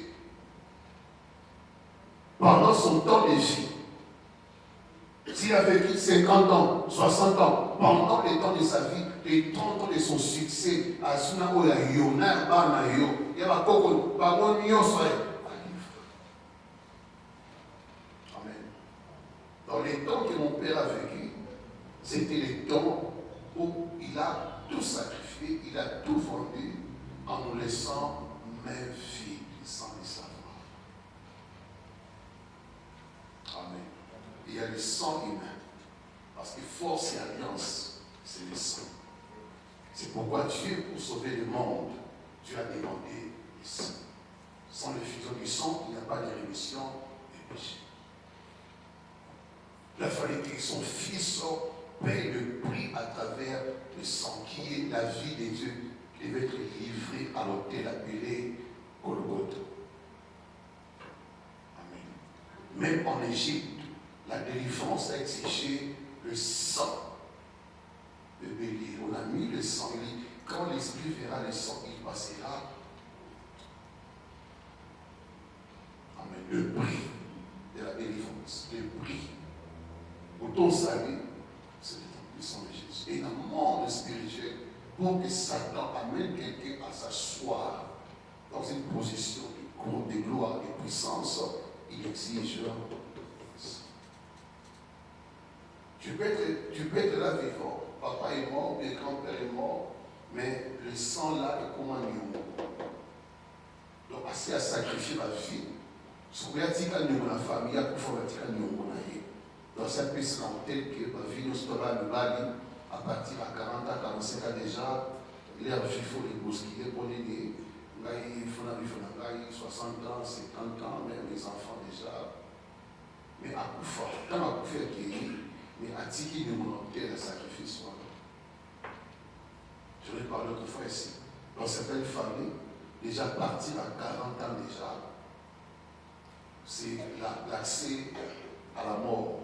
pendant son temps de vie. S'il a vécu 50 ans, 60 ans, pendant les temps de sa vie, les 30 ans de son succès, à Sunaoya Yona, Banayo, il y a Koko, Bagon Nyosre. Amen. Dans les temps que mon père a vécu, c'était les temps où il a tout sacrifié, il a tout vendu en nous laissant même vie sans les savoir. Amen. Il y a le sang humain. Parce que force et alliance, c'est le sang. C'est pourquoi Dieu, pour sauver le monde, Dieu a demandé le sang. Sans l'effusion du sang, il n'y a pas de rémission des péchés. Il a fallu que son Fils paye le prix à travers le sang, qui est la vie de Dieu, qui devait être livrée à l'autel appelé Golgotha. Amen. Même en Égypte, la délivrance a exigé le sang de bélier. On a mis le sang. Il dit, quand l'Esprit verra le sang, il passera. Amen. Le prix de la délivrance. Le prix. Pour ton salut, c'est le sang de Jésus. Et dans le monde spirituel, pour que Satan amène quelqu'un à s'asseoir dans une position de gloire et de puissance, il exige. Tu peux être là vivant. Papa est mort, mes grands-pères est mort, mais le sang là est comme un lion. Donc, assez à sacrifier ma vie. Si vous avez dit qu'il y a la famille, il y a plus fort qu'il y a. Donc, ça peut se rendre tel que ma vie, nous sommes le Bali, à partir de 40 ans, 45 ans déjà, il est en FIFO, les bousquilles, pour l'aider. Il faut 60 ans, 50 ans, même les enfants déjà. Mais à coup fort, quand à coup fort qui est, mais à tirer de mon hôtel, le sacrifice. Je vais parler d'autres fois ici. Dans certaines familles, déjà partir à 40 ans déjà, c'est l'accès à la mort.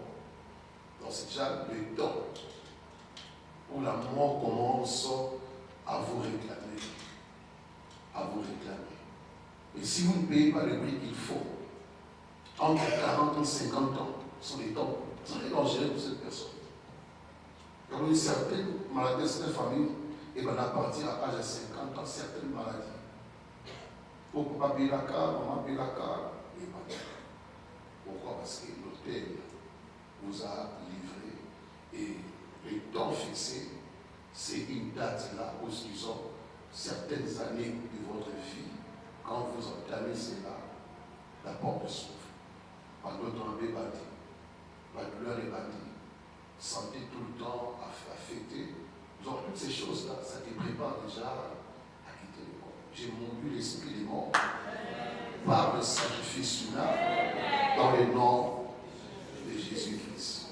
Donc c'est déjà le temps où la mort commence à vous réclamer. À vous réclamer. Et si vous ne payez pas le prix qu'il faut, entre 40 et 50 ans, sont les temps très dangereux pour cette personne. Comme une certaine maladie de cette famille, et bien à partir à l'âge de 50 ans, certaines maladies. Pour papa payer la carte, maman payer la carte, et pas. Pourquoi? Parce que l'autel vous a livré et le temps fixé, c'est une date là où disons certaines années de votre vie, quand vous entamez cela, la porte s'ouvre. Par d'autres on est bâti. La douleur est bâtie, santé tout le temps affectée. Donc toutes ces choses-là, ça te prépare déjà à quitter le corps. J'ai rompu l'esprit des morts par le sacrifice humain dans le nom de Jésus-Christ.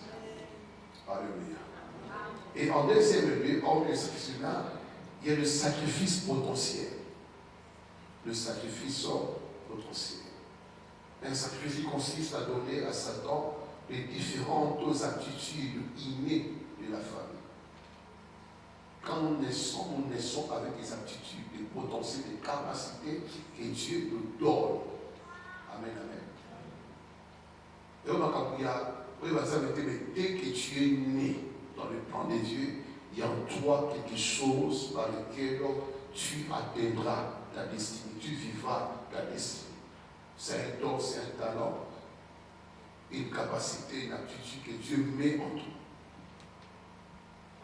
Alléluia. Et en deuxième lieu, hors le sacrifice humain, il y a le sacrifice potentiel. Le sacrifice potentiel. Un sacrifice qui consiste à donner à Satan les différentes aptitudes innées de la famille. Quand nous naissons avec des aptitudes, des potentiels, des capacités que Dieu nous donne. Amen, amen. Et on va dire, dès que tu es né dans le plan de Dieu, il y a en toi quelque chose par lequel tu atteindras ta destinée, tu vivras ta destinée. C'est un don, c'est un talent, une capacité, une aptitude que Dieu met en toi.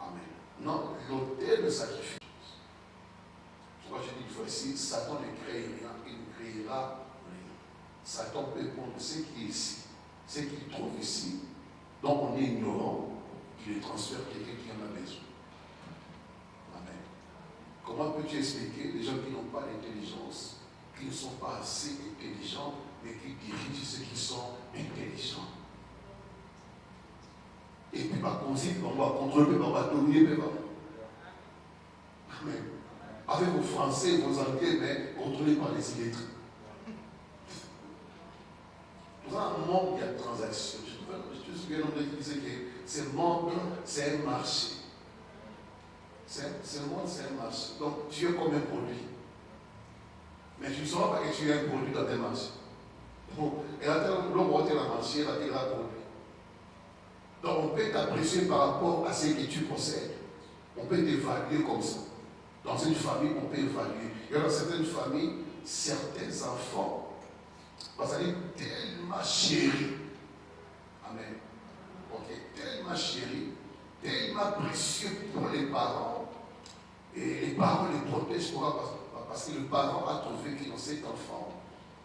Amen. Non, l'autel de sacrifice. Pourquoi je dis une fois ici, Satan ne crée rien, il ne créera rien. Satan peut prendre ce qui est ici, ce qu'il trouve ici, donc on est ignorant, il le transfère à quelqu'un qui en a besoin. Amen. Comment peux-tu expliquer les gens qui n'ont pas d'intelligence, qui ne sont pas assez intelligents, mais qui dirigent ceux qui sont intelligents? Et puis, par conséquent, on va contrôler, on va dominer, Amen. Avec vos français, vos anglais, mais contrôlés par les illettrés. Dans un monde, il y a transactions. Je me souviens d'un homme qui disait que ce monde, c'est un marché. Ce monde, c'est un marché. Donc, tu es comme un produit. Mais tu ne sauras pas que tu es un produit dans tes marchés. Et là, l'homme va la marché, là, tu es un produit. Donc, on peut t'apprécier par rapport à ce que tu possèdes. On peut t'évaluer comme ça. Dans une famille, on peut évaluer. Et dans certaines familles, certains enfants, parce qu'ils sont tellement chéris. Amen. Ok, tellement chéris, tellement précieux pour les parents. Et les parents les protègent parce que le parent a trouvé que dans cet enfant,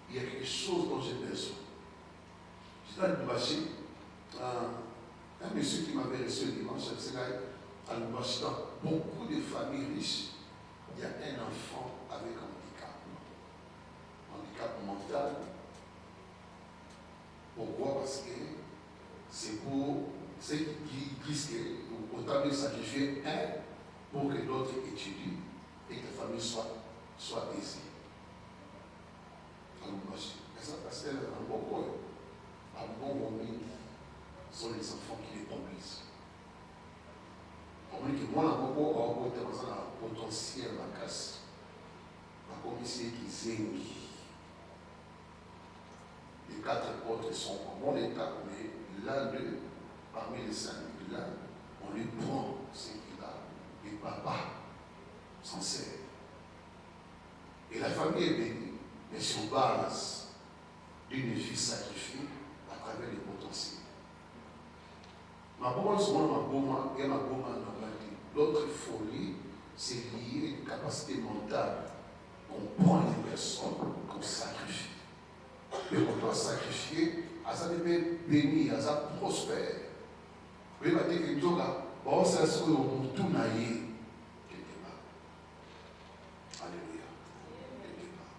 il y a quelque chose dont j'ai besoin. Je dois le bâcher. Un monsieur qui m'avait reçu le dimanche, à Lubumbashi, dans beaucoup de familles riches, il y a un enfant avec handicap mental. Pourquoi? Parce que c'est pour ceux qui disent qu'autant de sacrifier un pour que l'autre étudie et que la famille soit aisée. À Lubumbashi. Et ça, parce qu'un bon moment, sont les enfants qui les conduisent. On dit que moi, je suis un potentiel à la casse. La commission qui zing. Les 4 autres sont en bon état, mais l'un d'eux, parmi les 5, là, on lui prend ce qu'il a. Et papa s'en sert. Et la famille est bénie, mais sur base d'une vie sacrifiée à travers les potentiels. Ma bonne souvent ma bonne et ma bonne normalité. L'autre folie, c'est lié à une capacité mentale. On prend une personne qu'on sacrifie. Mais on doit sacrifier, à ça devient béni, à ça prospère. Vous voyez, il y a des là, on s'est assuré au tout naïe. Quelque part. Alléluia. Quelque part.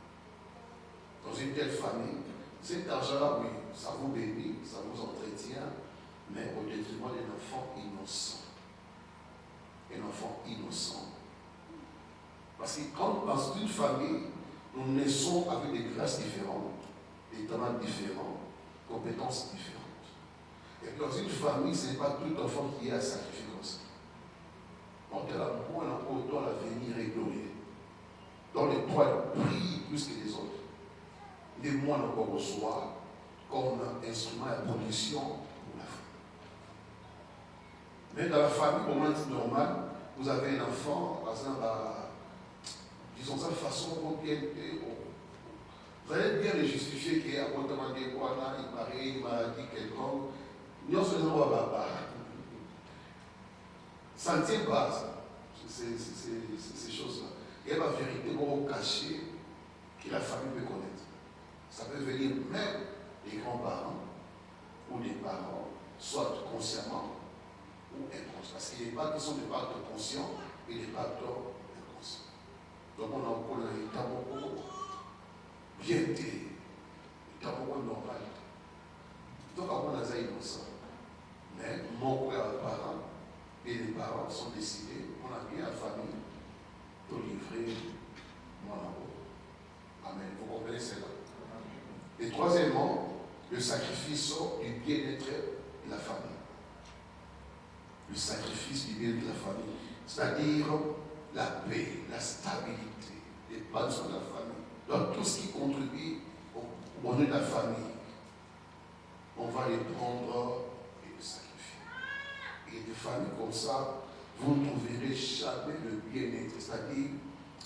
Dans une telle famille, cet argent-là, oui, ça vous bénit, ça vous entretient, mais au détriment d'un enfant innocent. Un enfant innocent. Parce que quand dans une famille, nous naissons avec des grâces différentes, des talents différents, compétences différentes. Et dans une famille, ce n'est pas tout enfant qui est à sacrifier comme ça. On est là, on a l'avenir est glorieux. Dans les trois, brillent plus que les autres. Les moines encore reçoivent comme instrument à production pour la famille. Mais dans la famille, au moment normal, vous avez un enfant, par exemple, disons ça de façon bien. Vous allez bien le justifier qu'il y a autrement des quoi là, il paraît, il m'a dit quelqu'un. Nous faisons papa. Ça ne tient pas, ça. Ces choses-là. Il y a la vérité qu'on cachée que la famille peut connaître. Ça peut venir même des grands-parents ou des parents, soit consciemment ou inconsciemment. Parce qu'il y a des pactes qui sont des pactes conscients et des pactes inconscients. Donc on a encore un tabou bien été, un tabou normalité. Donc on a ça innocent. Mais mon père et parents et les parents sont décidés, on a bien la famille pour livrer mon amour. Amen. Vous comprenez cela? Et troisièmement, le sacrifice du bien-être de la famille. Le sacrifice du bien de la famille, c'est-à-dire la paix, la stabilité, l'épanouissement de la famille, dans tout ce qui contribue au bonheur de la famille. On va les prendre et les sacrifier. Et des familles comme ça, vous ne trouverez jamais le bien-être. C'est-à-dire,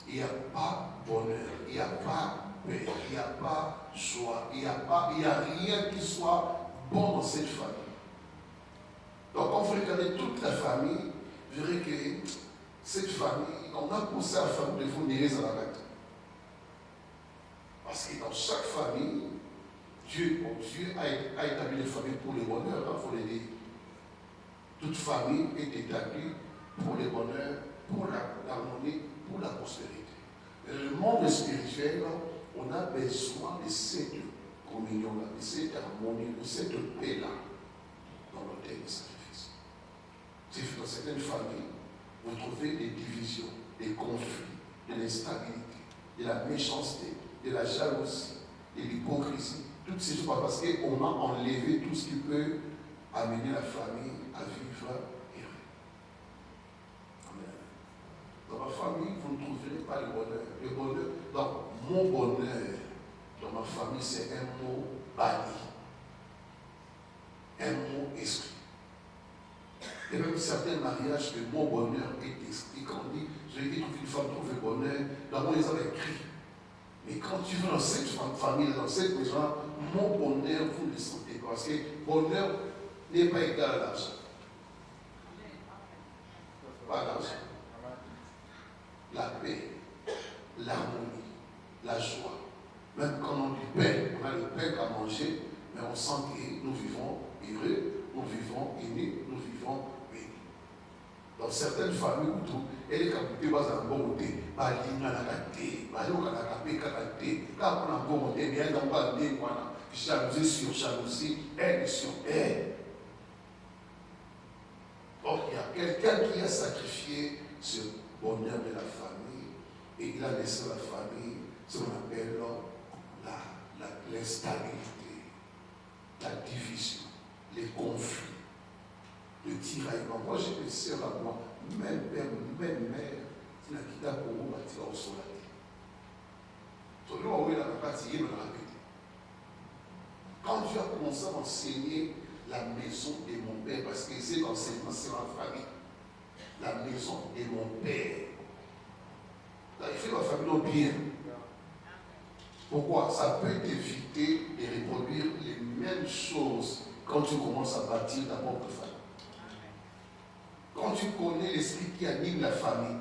il n'y a pas bonheur, il n'y a pas paix, il n'y a pas joie, il n'y a rien qui soit bon dans cette famille. Donc, quand vous regardez toute la famille, vous verrez que cette famille, on a poussé la famille de vous nérer à la bête. Parce que dans chaque famille, Dieu a établi les familles pour le bonheur, il faut le dire. Toute famille est établie pour le bonheur, pour l'harmonie, pour la prospérité. Mais le monde spirituel, on a besoin de cette communion-là, de cette harmonie, de cette paix-là dans l'autel du sacrifice. C'est que dans certaines familles, vous trouvez des divisions, des conflits, de l'instabilité, de la méchanceté, de la jalousie, de l'hypocrisie. Toutes ces choses parce qu'on a enlevé tout ce qui peut amener la famille à vivre heureux. Amen. Dans ma famille, vous ne trouverez pas le bonheur. Le bonheur, donc mon bonheur dans ma famille, c'est un mot banni. Un mot exclu. Et même certains mariages, le mot bonheur est exclu. Quand on dit, je dis, une femme trouve le bonheur, d'abord ils avaient écrit. Mais quand tu vas dans cette famille, dans cette maison, mon bonheur, vous ne le sentez pas. Parce que bonheur n'est pas égal à l'argent. Pas l'argent. La paix, l'harmonie, la joie. Même quand on dit pain, on a le pain qu'à manger, mais on sent que nous vivons heureux, nous vivons unis, nous vivons bénis. Dans certaines familles, elle est capable de faire un bon côté. Balina la gâté, baloka la gâté, kakate, quand on a un bon côté, bien dans le nez, jalousie sur jalousie, haine sur haine. Donc il y a quelqu'un qui a sacrifié ce bonheur de la famille et il a laissé la famille, ce qu'on appelle l'instabilité, la division, les conflits, le tiraillement. Moi j'ai des sœurs à moi, même père, même mère, qui n'a quitté pour vous bâtir au soleil. Quand Dieu a commencé à enseigner la maison de mon père, parce que c'est l'enseignement, c'est ma famille, la maison de mon père. Là, il fait ma famille bien. Pourquoi? Ça peut t'éviter de reproduire les mêmes choses quand tu commences à bâtir ta propre famille. Quand tu connais l'esprit qui anime la famille,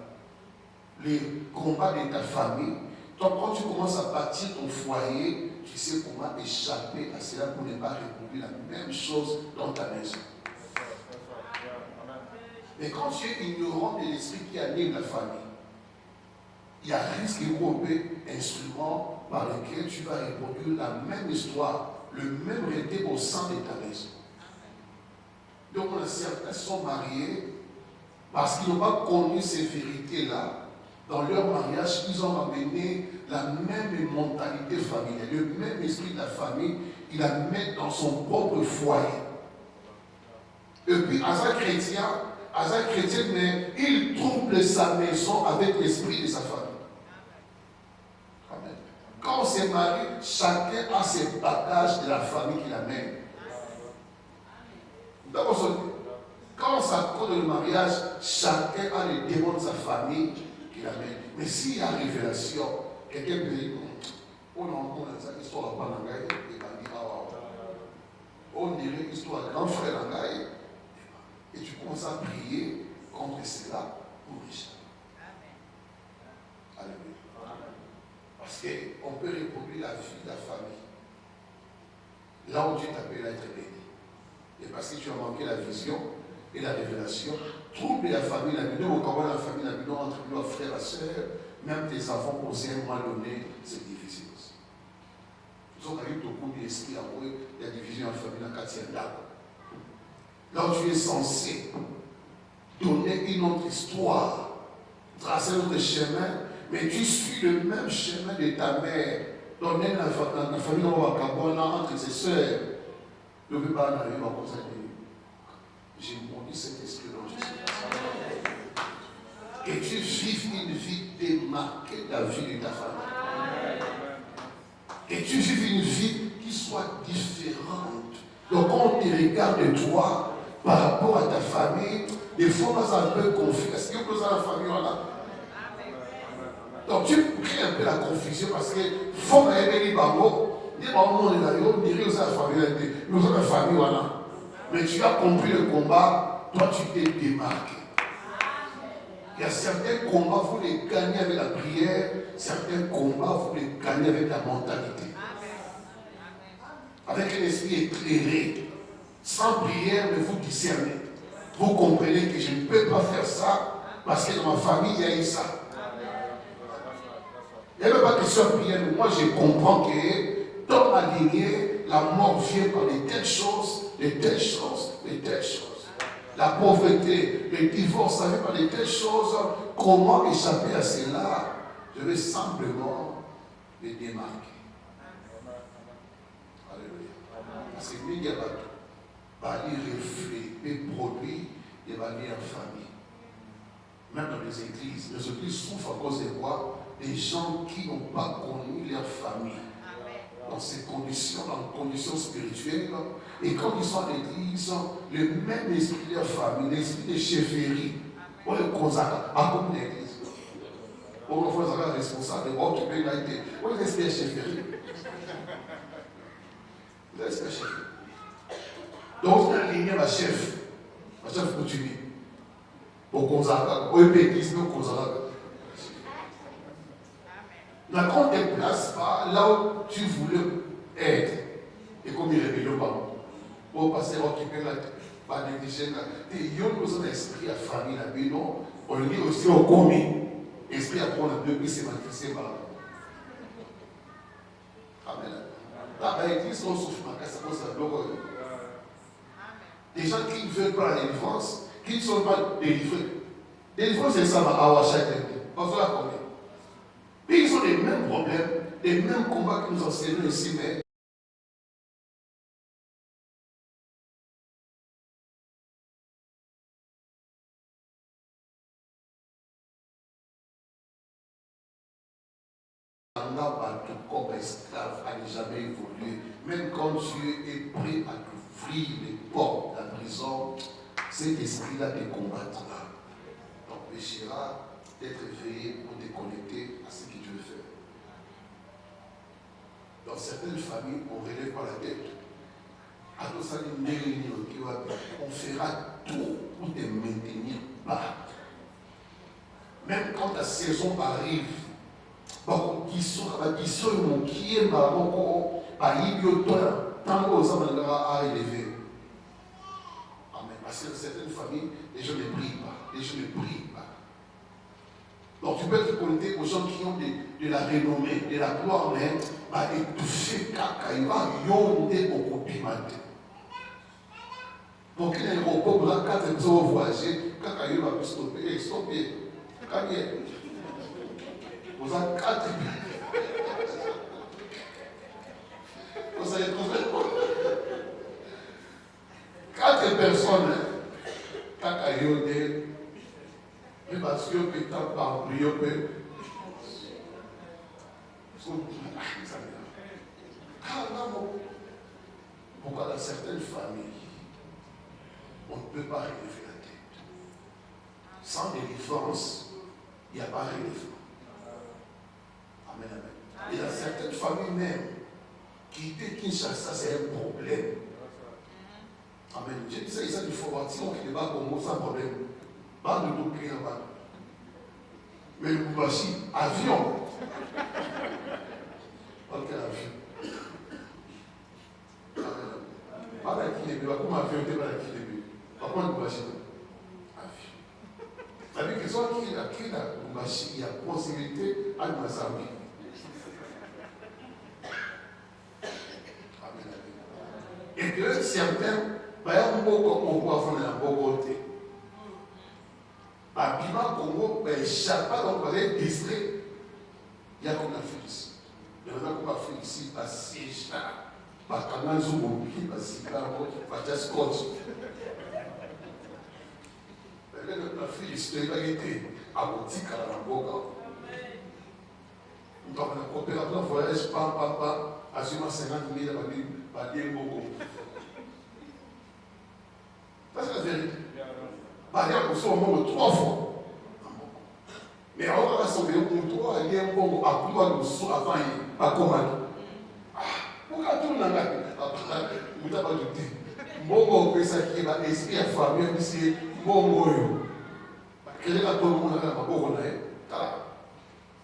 les combats de ta famille, donc quand tu commences à bâtir ton foyer, tu sais comment échapper à cela pour ne pas reproduire la même chose dans ta maison. Mais quand tu es ignorant de l'esprit qui anime la famille, il y a un risque de instrument par lequel tu vas reproduire la même histoire, le même rété au sein de ta maison. Donc certains sont mariés parce qu'ils n'ont pas connu ces vérités-là. Dans leur mariage, ils ont amené la même mentalité familiale, le même esprit de la famille, ils la mettent dans son propre foyer. Et puis, à un chrétien, mais il trouble sa maison avec l'esprit de sa famille. Amen. Quand on s'est marié, chacun a ses bagages de la famille qu'il amène. Quand on s'accorde le mariage, chacun a les démons de sa famille qu'il amène. Mais s'il y a révélation, quelqu'un peut dire, on a cette histoire pas dans le on dirait l'histoire de grand frère dans le et tu commences à prier contre cela pour échapper. Alléluia. Parce qu'on peut reproduire la vie de la famille. Là où Dieu t'appelle à être béni. Et parce que tu as manqué la vision et la révélation, trouble la famille, la famille, entre nos frères et sœurs, même tes enfants posés à un moment donné, c'est difficile aussi. Nous sommes arrivés au bout de l'esprit, il y a division en famille, dans 4e là. Là où tu es censé donner une autre histoire, tracer un autre chemin, mais tu suis le même chemin de ta mère, donner la famille dans Wakabona entre ses sœurs. Ne peut pas arriver à cause J'ai maudit cet esprit dans Jésus. Que tu vives une vie démarquée de la vie de ta famille. Que tu vives une vie qui soit différente. Donc quand on te regarde de toi par rapport à ta famille, des fois on a un peu confus. Est-ce que vous avez la famille voilà? Donc tu crées un peu la confusion parce que faut que les bango, les bango on est là, on dirait aux famille, nous avons la famille voilà. Mais tu as compris le combat, toi tu t'es démarqué. Il y a certains combats, vous les gagnez avec la prière, certains combats, vous les gagnez avec la mentalité. Avec un esprit éclairé, sans prière, mais vous discernez. Vous comprenez que je ne peux pas faire ça parce que dans ma famille, il y a eu ça. Il n'y a même pas question de prière, mais moi je comprends que dans ma lignée, la mort vient par de telles choses, de telles choses, de telles choses. La pauvreté, le divorce, ça vient par de telles choses. Comment échapper à cela? Je vais simplement me démarquer. Alléluia. Parce que il y a des reflets, des produits, des valeurs en famille. Même dans les églises souffrent à cause de quoi? Des gens qui n'ont pas connu leur famille. Dans ces conditions, dans les conditions spirituelles. Et quand ils sont à l'église, le même esprit de leur famille, l'esprit de chefferie, on le consacre à comme l'église. On va faire responsable, on va occuper l'idée. On est l'esprit de chefferie. L'esprit de chefferie. Donc, on a aligné ma chef continue. Au consacre, au église, au consacre. Quand on ne te place pas là où tu voulais être, et comme il révèle pas, pour passer à occuper la pas négliger, il y a besoin d'esprit à famille, la non, on le dit aussi au commis, esprit à prendre un peu plus c'est manifesté par là. Amen. Là, dans l'église, on souffre ma casse, ça cause de l'horreur. Des gens qui ne veulent pas la délivrance, qui ne sont pas délivrés. Délivrance, c'est ça, à Washington. On se la connaît. Et ils ont les mêmes problèmes, les mêmes combats que nous enseignons ici, mais ton corps esclave n'a jamais évolué. Même quand Dieu est prêt à t'ouvrir les portes de la prison, cet esprit-là te combattra. T'empêchera d'être éveillé pour te connecter à ce que Dieu fait. Dans certaines familles, on ne relève pas la tête. On fera tout pour te maintenir bas. Même quand ta saison arrive, qui sont qui est marrant, tant que à élever. Amen. Parce que dans certaines familles, les gens ne prient pas. Les gens ne prient pas. Donc tu peux te connecter aux gens qui ont de la renommée, de la gloire, mais étouffer Kakaïwa, yonde au pimate. Pour qu'il y ait un repos, là, 4 personnes voyager, Kakaïwa va stopper, stopper. Vous avez 4 vous avez 4 personnes, Kakaïwa, mais parce que tu as par prière, pourquoi dans certaines familles, on ne peut pas relever la tête. Sans délivrance, il n'y a pas relèvement. Amen, amen. Et dans certaines familles même, quitter Kinshasa, c'est un problème. Amen. J'ai dit ça, il faut voir, si on quitte pas Congo sans problème. Pas de tout créer là-bas. Mais le Boubachi, avion. Quel avion? Pas la Kinébi, comme avion, tu pas la Kinébi. Par contre, le Boubachi, avion. C'est-à-dire que soit qui a la Boubachi, il y a possibilité à Mazambi. Et que certains, par exemple, on peut avoir un bon côté. Abima Congo, Chapa, donc on est distrait. Il y a comme la Félix. Il y en a comme la Félix, à siège là. Par Kananzo, Mobili, par Sikaro, par Jaskot. la fille, je l'ai été à Boutique à la Boga. Nous avons un coopérateur voyage, papa, assumant 50 000 par dire beaucoup. Ça, c'est la vérité. Par exemple, nous sommes au monde 3 fois. Mais on va s'en venir pour toi, il y a un bon à pouvoir nous sous avant à commander. Pourquoi tout le monde a vous n'avez pas douté. Bon, on ça qui va esprit à famille, c'est bon. Quel est la bonne monde à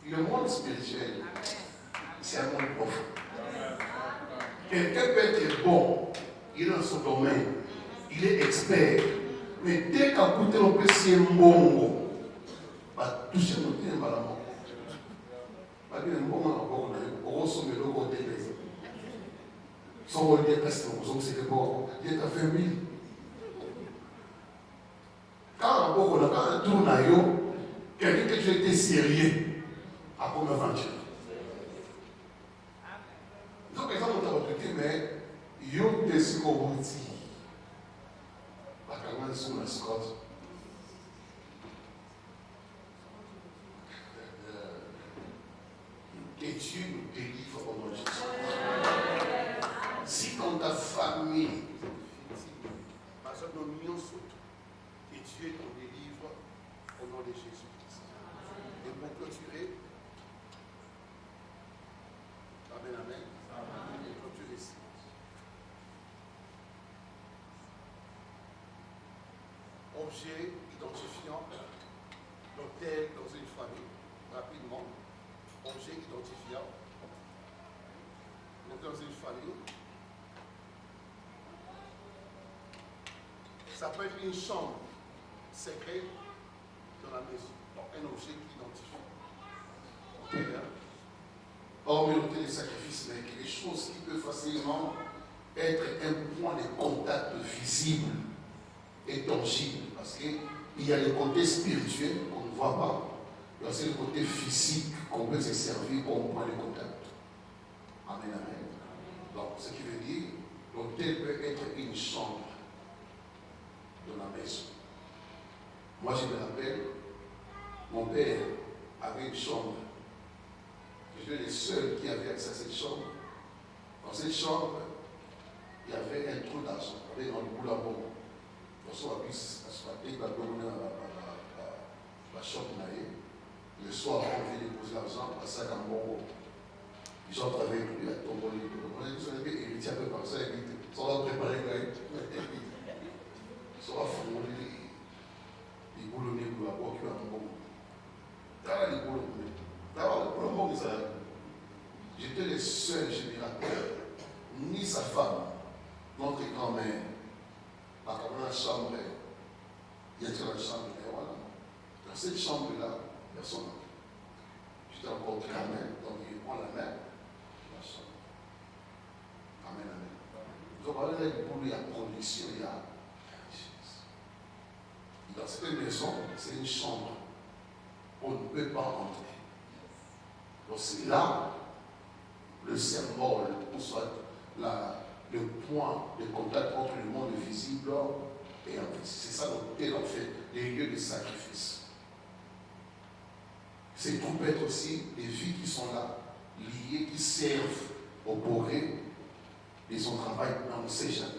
le monde spirituel, c'est un monde profond. Quelqu'un peut être bon, il est dans son domaine, il est expert, mais dès qu'à côté on peut c'est bon. Va toucher notre thème à la mort. Va dire un bon moment, on ressemble le côté des autres. Sans on dire presque, on sait que bon, il est à faire 1000. Quand on tourne à yo, quelqu'un qui a été sérieux, à comme aventure. Donc, par exemple, on t'a dit, mais yo, t'es si qu'on vous dit, bah, quand même, sur la Scott. Que Dieu nous délivre au nom de Jésus. Si dans ta famille, parce que nous nous sommes, que Dieu nous délivre au nom de Jésus-Christ. Et pour clôturer, amen, amen. Amen. Et clôturer ici. Objet identifiant l'autel dans une famille, rapidement. Objet identifiant dans une famille. Ça peut être une chambre secrète dans la maison. Donc un objet qui identifie. Okay, hein? Hormis l'autel des sacrifices, mais quelque chose qui peut facilement être un point de contact visible et tangible. Parce qu'il y a le côté spirituel qu'on ne voit pas. Il y a aussi le côté physique qu'on peut se servir comme point de contact. Amen, amen. Donc, ce qui veut dire, l'autel peut être une chambre dans la maison. Moi, je me rappelle, mon père avait une chambre. J'étais le seul qui avait accès à cette chambre. Dans cette chambre, il y avait un trou d'argent, avec dans le bout à bon. Dans son abus, il va donner la chambre. Le soir, on vient déposer l'argent, à ça comme bon. Les gens travaillent avec lui, à tomber les boulots. On a dit, on avait hérité un peu par ça, ça va préparer quand même. Ça va fonder les boulonnais pour la boîte qui va un bon. T'as les boulonnais. T'as le bon que ça. J'étais le seul générateur, ni sa femme, notre grand-mère, dans la chambre, il y a dans la chambre, et voilà. Dans cette chambre-là, personne. J'étais encore gamin, donc il prend la main, la chambre. Amen, amen. Donc, on a pour lui la production, il y a dans cette maison, c'est une chambre. On ne peut pas entrer. Donc, c'est là le symbole, ou soit le point de contact entre le monde visible et invisible. C'est ça l'autel, en fait, les lieux de sacrifice. C'est tout peut être aussi des vies qui sont là, liées, qui servent au progrès de son travail, on ne sait jamais.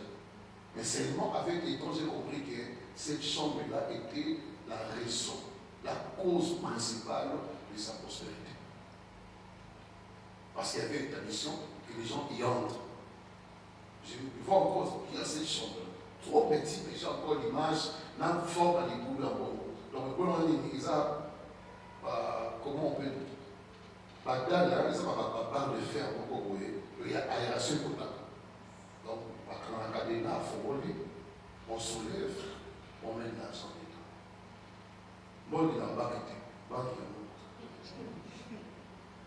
Mais seulement avec les temps, j'ai compris que cette chambre-là était la raison, la cause principale de sa prospérité. Parce qu'il y avait une tradition que les gens y entrent. Je vois encore qu'il y a cette chambre, trop petite, déjà encore l'image, n'a forme à l'époux d'un bon. Donc, quand on dit ça, comment on peut dire? Bagdad, là, ça va pas de fer, il y a aération pour là. Donc, quand on a regardé là, il faut rouler, on soulève, on met l'argent dedans. Moi, il y a un bac qui est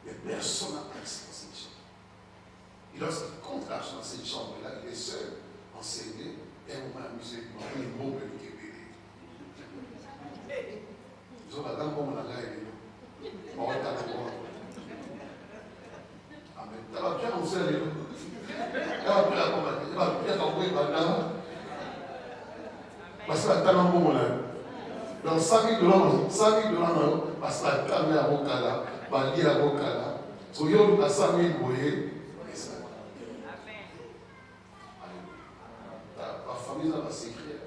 mais personne n'a accès à cette chambre. Et lorsqu'il compte l'argent dans cette chambre-là, il est seul, enseigné, et on m'a amusé, il est mot qui est béni. Ils ont la dame comme on a gagné. On va être à la voix. Amen. Ça va bien, on sait les deux. Ça va bien, on va bien t'envoyer par là. Parce que la dame comme on a. Donc 100 000 $, 100 000 $, parce que la carte à Rokala, la lie à Rokala, so yo à 100 000 $, voyez. La famille va s'écrire.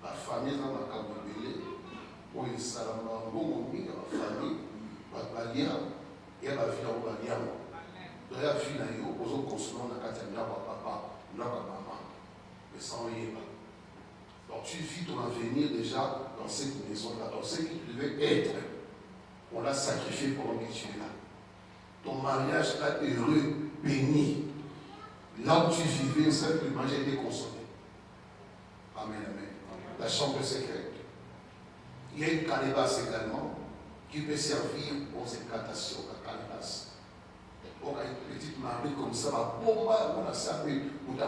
La famille va s'écrire. Où il s'est rendu, la famille va lire. Et elle va venir au Baliam. Donc, elle a vu là, aux autres consommateurs, on a qu'à dire, papa, maman. Mais sans rien. Donc, tu vis ton avenir déjà dans cette maison-là, dans ce qui devait être. On l'a sacrifié pendant que tu es là. Ton mariage là, heureux, béni. Là où tu vivais, celle que manger était consommé. Amen, amen. La chambre secrète. Il y a une calebasse également qui peut servir aux incantations. La calebasse. On a une petite marmite comme ça, on a sapé, on a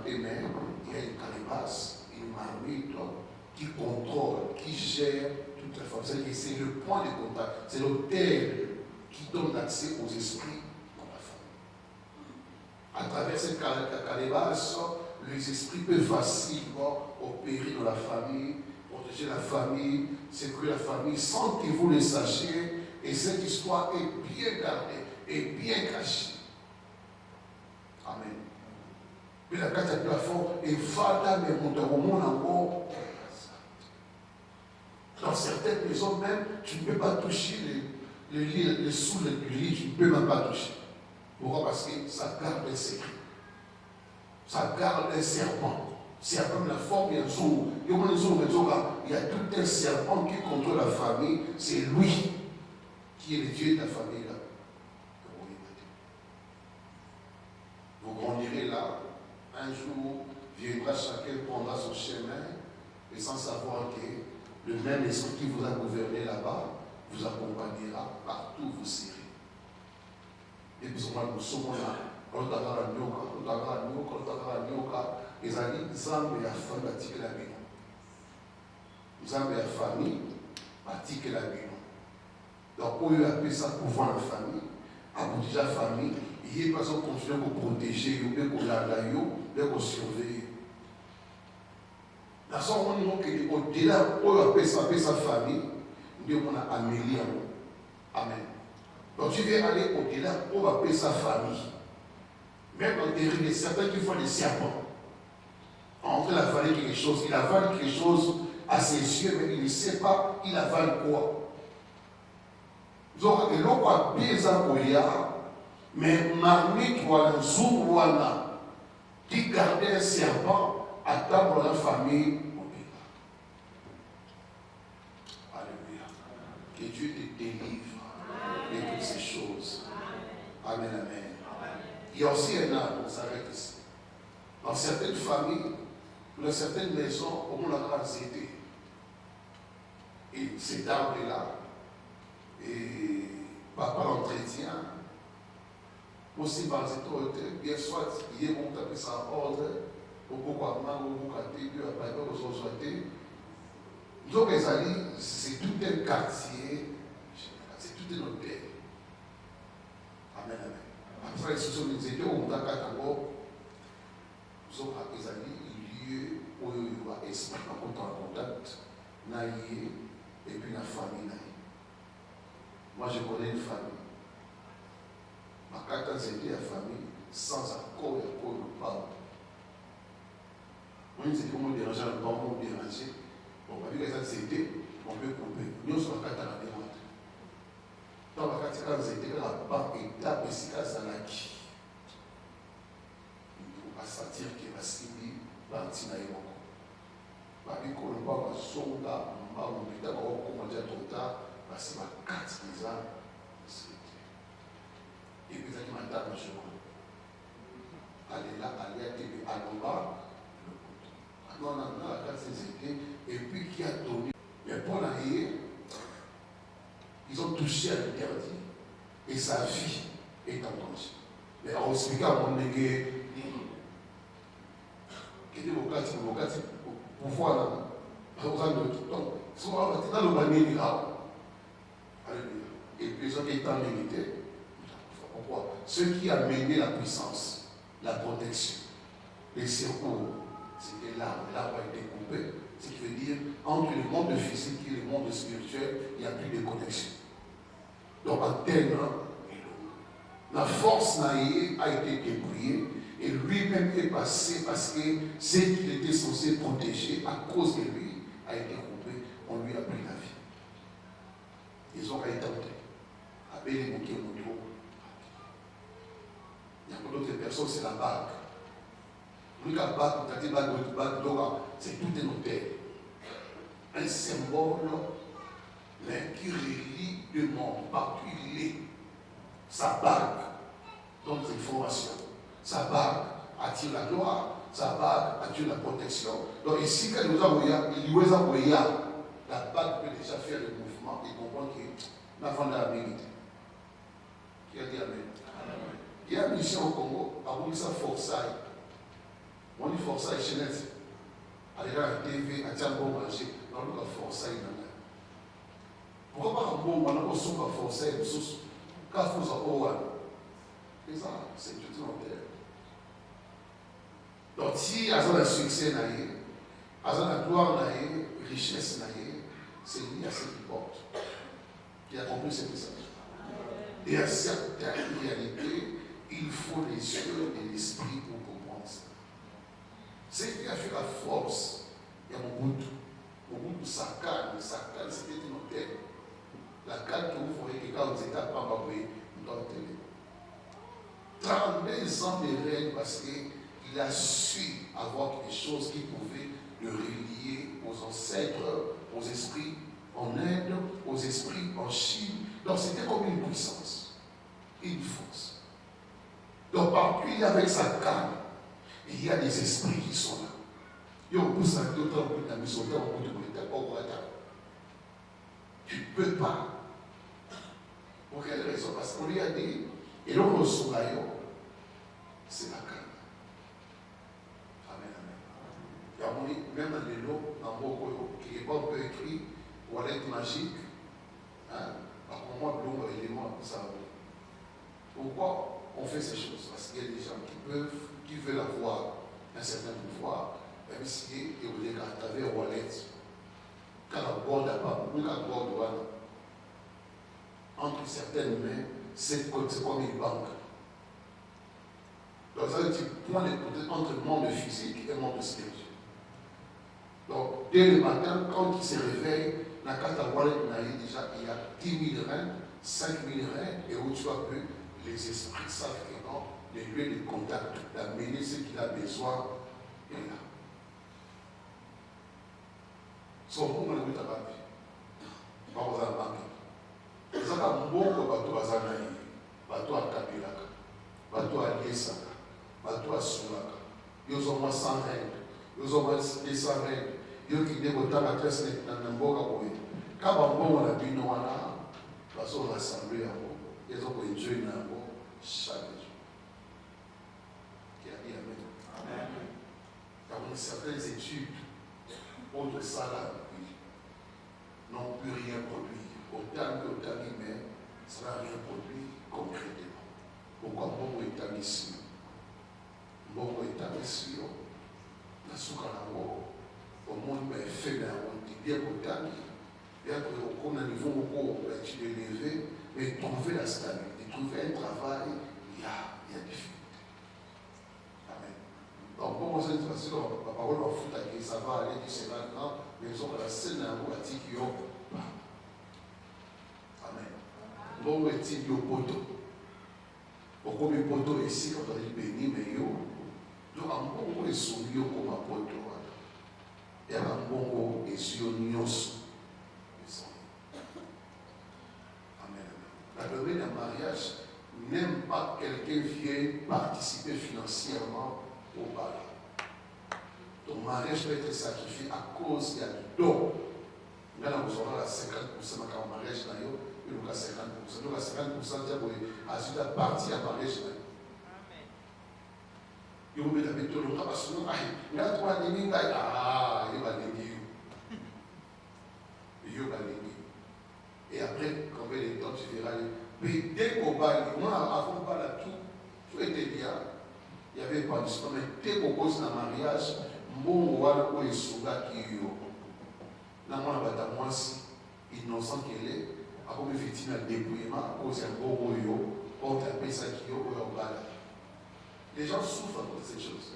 il y a une calebasse, une marmite qui contrôle, qui gère toute la famille. C'est le point de contact, c'est l'autel qui donne l'accès aux esprits dans la famille. À travers cette calebasse, les esprits peuvent facilement opérer dans la famille, protéger la famille, sécuriser la famille sans que vous le sachiez. Et cette histoire est bien gardée et bien cachée. Amen. Puis la carte de plafond est fada, mais mon monde encore. Dans certaines maisons même, tu ne peux pas toucher le lit, le sous du lit, tu ne peux même pas toucher. Pourquoi? Parce que ça garde un secret. Ça garde un serpent. Serpent, la forme, il y a tout un serpent qui contrôle la famille. C'est lui qui est le Dieu de la famille là. Vous grandirez là. Un jour, viendra chacun, prendra son chemin, et sans savoir que le même esprit qui vous a gouverné là-bas vous accompagnera partout où vous serez. Et puis, nous sommes là. Quand on a la nyoka, ils ont dit, Zambe a famille bâti la maison. Zambe a famille bâti la maison. Donc, on a appelé ça pouvoir la famille. À protéger la famille, il n'y a pas de continuer pour protéger, pour la surveiller. Dans ce moment, au-delà, on a appelé sa famille, on a amélioré. Amen. Donc, tu veux aller au-delà, on va appeler sa famille. Même dans des rives, certains qui font des serpents. Entre la vallée quelque chose, il avale quelque chose à ses yeux, mais il ne sait pas, il avale quoi. Donc, il y a des gens mais marmite ou un zoom ou un qui gardait un serpent à table dans la famille. Alléluia. Que Dieu te délivre de toutes ces choses. Amen, amen. Il y a aussi un arbre, on s'arrête ici. Dans certaines familles, dans certaines maisons, on a grande cité. Et cet arbre est là. Et papa l'entretient. Aussi, par cette autorité, bien soit, il y a un tapis sans ordre, ou pourquoi mal, ou pourquoi Dieu a pas eu besoin de souhaiter. Donc, les amis, c'est tout un quartier, c'est tout un hôtel. Amen, amen. Après, ce sont les études, on a quatre encore. Nous sommes à des amis, lieu où il y a esprit en contact, naïe, et puis la famille naïe. Moi, je connais une famille. Ma carte c'était la famille sans accord et accord de parole. Moi, je me dis comment déranger le temps, comment déranger. Bon, ma vie, c'était, on peut couper. Nous, sur la carte à la déroute. Dans la carte, quand c'était la banque étape, et c'est là, ça l'a qui. Il faut sentir que la Sylvie, l'antina est encore. Ma vie, quand on va à son là, on va au hôpital, on va commander à ton tas, parce que ma carte, les âmes, et puis, il m'a dit, madame, je crois. Allez là, allez à TV, à l'Oba, non, la carte c'était, et puis qui a donné. Mais Paul a hier, ils ont touché à l'interdit, et sa vie est en danger. Mais on explique à mon négé, qui était au quartier, pour voir là, par exemple, donc, souvent, dans le panier, et puis ils ont été en limité. Pourquoi? Ce qui a mené la puissance, la protection, les secours, c'était l'arbre. L'arbre a été coupé, Ce qui veut dire, entre le monde physique et le monde spirituel, il n'y a plus de connexion. Donc, antenne, la force naïe a été dépouillée et lui-même est passé parce que ce qu'il était censé protéger à cause de lui a été coupé. On lui a pris la vie. Ils ont été tentés. Il y a d'autres personnes, c'est la bague. Lui, la bague, c'est tout un hôtel. Un symbole, mais qui relie le monde, partout il est. Sa bague donne des informations. Sa bague attire la gloire. Sa bague attire la protection. Donc ici, quand nous avons la bague peut déjà faire le mouvement et comprendre que nous avons la vérité. Qui a dit Amen? Il y a une mission au Congo, à Boulissa Forçailles. On dit Forçailles chez Net. Allez là, la TV, à Tiambo manger, dans le cas Forçailles. Pourquoi pas un bon moment, on s'en va Forçailles, quand vous avez Owan, c'est ça, c'est tout en terre. Donc si il y a un succès, il y a la gloire, la richesse, c'est lié à ce qui porte. Qui a compris ce message. Et à certaines réalités, il faut les yeux et l'esprit pour comprendre ça. Ce qui a fait la force, il y a Mobutu. Mobutu, sa canne, c'était une hôtel. La canne que vous voyez que quand vous êtes à Pambaboué, vous doit télé. 32 ans de règne parce qu'il a su avoir quelque chose qui pouvait le relier aux ancêtres, aux esprits en Inde, aux esprits en Chine. Donc c'était comme une puissance, une force. Donc partout il y avait sa canne, il y a des esprits qui sont là. Tu ne peux pas. Pour quelle raison? Parce qu'on lui a dit, et l'on le souraillot, c'est la canne. Amen, amen. Même dans les lots, dans beaucoup, qui n'est pas un peu écrit, wallet magique, par moment, l'ombre élément, ça. Pourquoi on fait ces choses? Parce qu'il y a des gens qui veulent avoir un certain pouvoir, même si ils voulaient garder un wallet. Quand la borde n'a pas, nous la borde, entre certaines mains, c'est comme une banque. Donc ça veut dire point entre le monde physique et le monde spirituel. Donc dès le matin, quand il se réveille, la carte à wallet, déjà, il y a 10 000 reins, 5 000 reins, et où tu vois que les esprits savent que non, les lieux de contact, d'amener ce qu'il a besoin, est là. Son bon, on a vu ta banque. Pas aux banques. C'est ça qu'un bon bateau à Zanaï, bateau à Kabiraka, bateau à Liesaka, bateau à Sulaka. Ils ont moins 100 règles, ils ont moins 200 règles. Ils ont quitté le temps à 13 dans le Mboka. Quand on a vu nous, parce qu'on a assemblé à vous, ils ont enjoyé chaque jour. Qui a dit Amen. Amen. Dans certaines études, autres salades n'ont plus rien produit. Autant mais ça n'a rien produit concrètement. Pourquoi Bongo est ici? Bongo est ici. La souka na wo, au monde est fait dans le bien autant. Bien qu'on a un niveau où tu es élevé, mais trouver la stabilité, trouver un travail, il y a difficulté. Amen. Donc, pour moi, c'est une façon, la parole va foutre à qui ça va aller du Sénat, mais ils ont la scène à Ouati qui ont. Amen. Bon, est-il au poteau? Pourquoi le poteau ici, quand on dit béni, mais yo, donc un bon est soumis comme un poteau. Et un bon est sur Nyos. Amen. La durée d'un mariage n'aime pas quelqu'un vienne participer financièrement au bal. Ton mariage peut être sacrifié à cause qu'il y a du don. Nous avons 50% de mariage, nous avons 50%. Nous avons 50% de la partie à mariage. Vous avez dit que vous avez et après, combien de temps tu verras mais dès qu'au bal, moi avant pas la tout était bien. Il y avait pas de mais dès qu'on cause un mariage, bon, voilà où est souga qui est. Dans mon abattement, moi, si innocent qu'elle est, à cause de victime de dépouillement, à cause d'un gros royo, on tape ça qui est au bas. Les gens souffrent à cause de ces choses.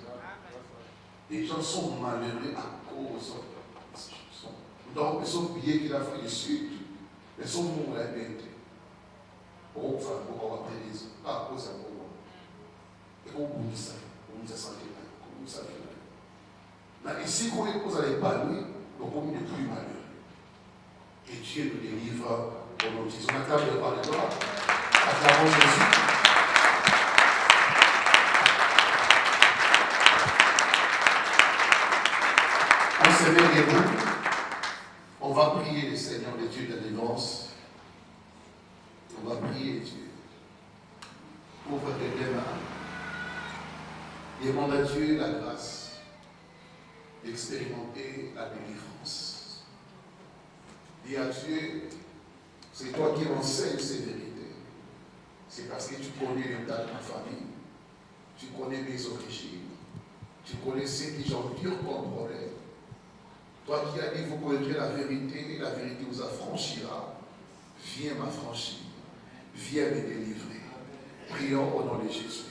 Les gens sont malheureux à cause de ces choses. Donc, ils sont oubliés qu'il a fait le sud, mais sont morts à la BNT. Pour avoir pris les autres, pas à cause d'un gros. Et on bout de ça, on nous a senti là, on nous a fait là. Mais ici, quand vous allez épanouir, donc on n'est plus malheureux. Et Dieu nous délivre au nom de Jésus. On acclame le Père de gloire. Acclamons Jésus. On se met debout. On va prier le Seigneur, le Dieu de la délivrance. On va prier Dieu. Ouvre tes deux mains. Demande à Dieu la grâce d'expérimenter la délivrance. Dis à Dieu, c'est toi qui m'enseignes ces vérités. C'est parce que tu connais l'état de ma famille, tu connais mes origines, tu connais ce que j'endure comme problème. Toi qui as dit, vous connaîtrez la vérité vous affranchira. Viens m'affranchir, viens me délivrer. Prions au nom de Jésus-Christ.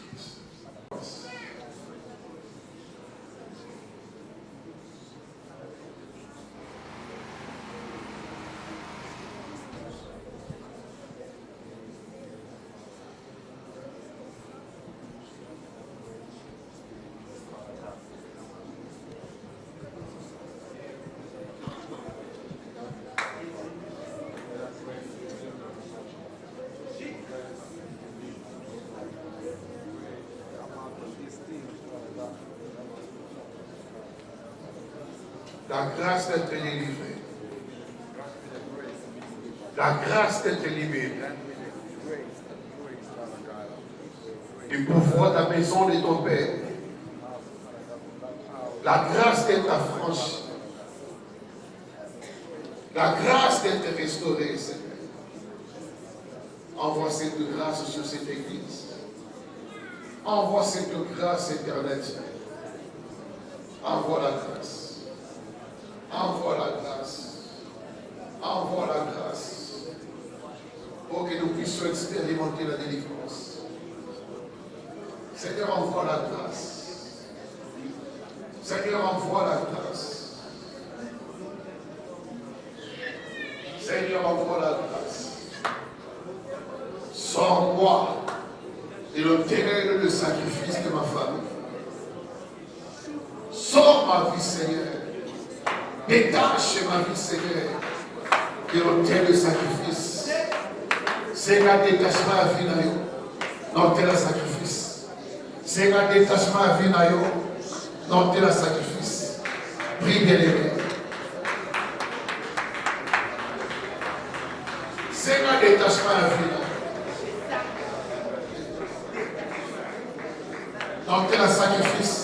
La grâce d'être délivré. La grâce d'être libéré. Du pouvoir de la maison de ton Père. La grâce d'être affranchi. La grâce d'être restauré, Seigneur. Envoie cette grâce sur cette église. Envoie cette grâce éternelle. Envoie la grâce. Envoie la grâce. Envoie la grâce. Pour que nous puissions expérimenter la délivrance. Seigneur, envoie la grâce. Seigneur, envoie la grâce. Seigneur, envoie la grâce. Sors-moi de l'autel de sacrifice de ma famille. Sors ma vie, Seigneur. Détache ma vie, Seigneur, de l'autel de sacrifice. Seigneur, détache ma vie, l'autel de sacrifice. Seigneur, détache ma vie, l'autel de sacrifice. Prie bien aimé. Seigneur, détache ma vie, l'autel de sacrifice.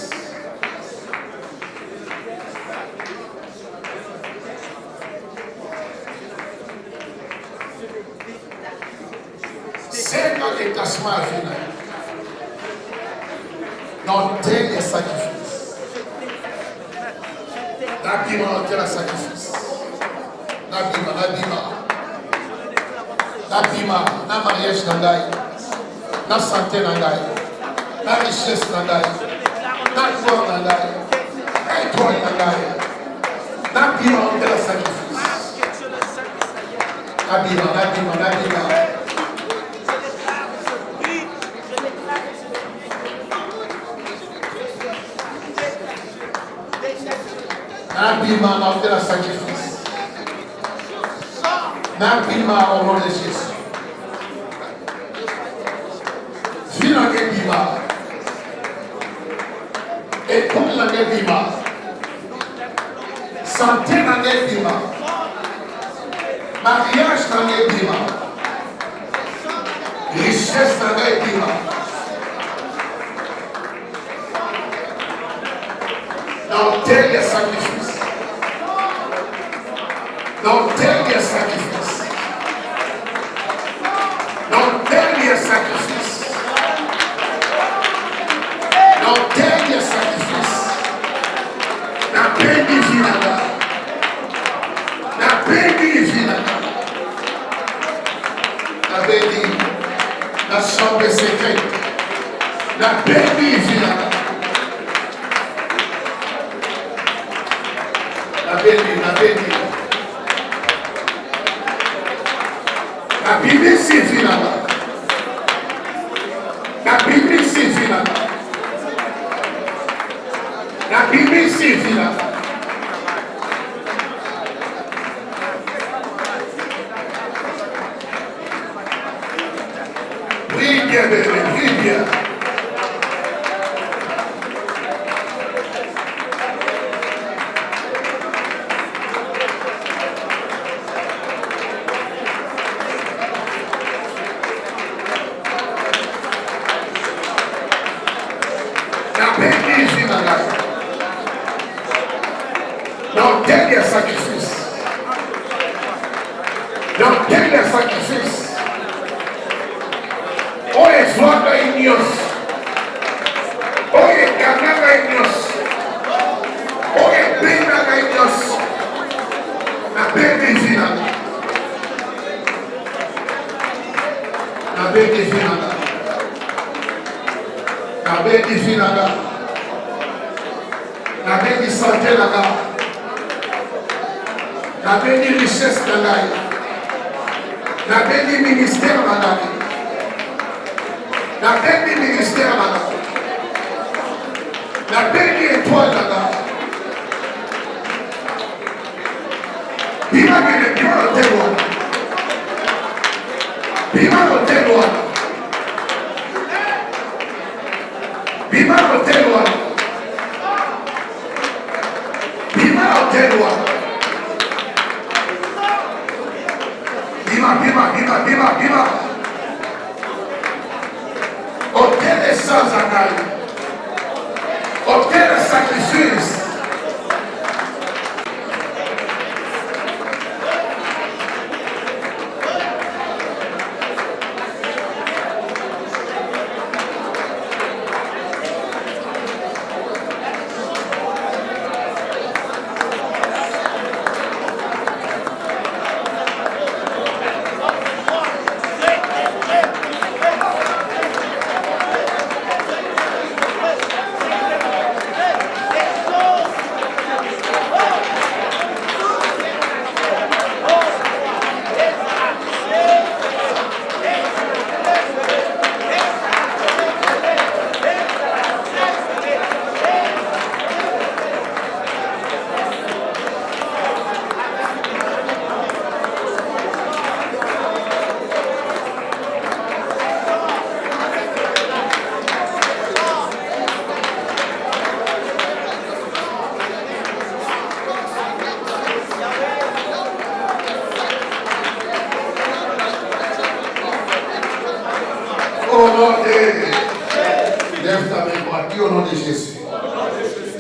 Seigneur, détache ma vie. L'autel de sacrifice. L'abîme, l'autel de sacrifice. L'abîme, la mariage nangai, la santé nangai, la richesse nangai, la gloire nangai, l'étoile nangai, l'abîme, l'autel de sacrifice. L'abîme. N'abîma l'autel de sacrifice. N'abîma au nom de Jésus. Vie dans les bima. Écoute dans les bima. Santé dans les bima. Mariage dans les bima. Richesse dans les bima. L'autel de sacrifice. L'autel de sacrifice. L'autel de sacrifice. L'autel de sacrifice. La paix divine.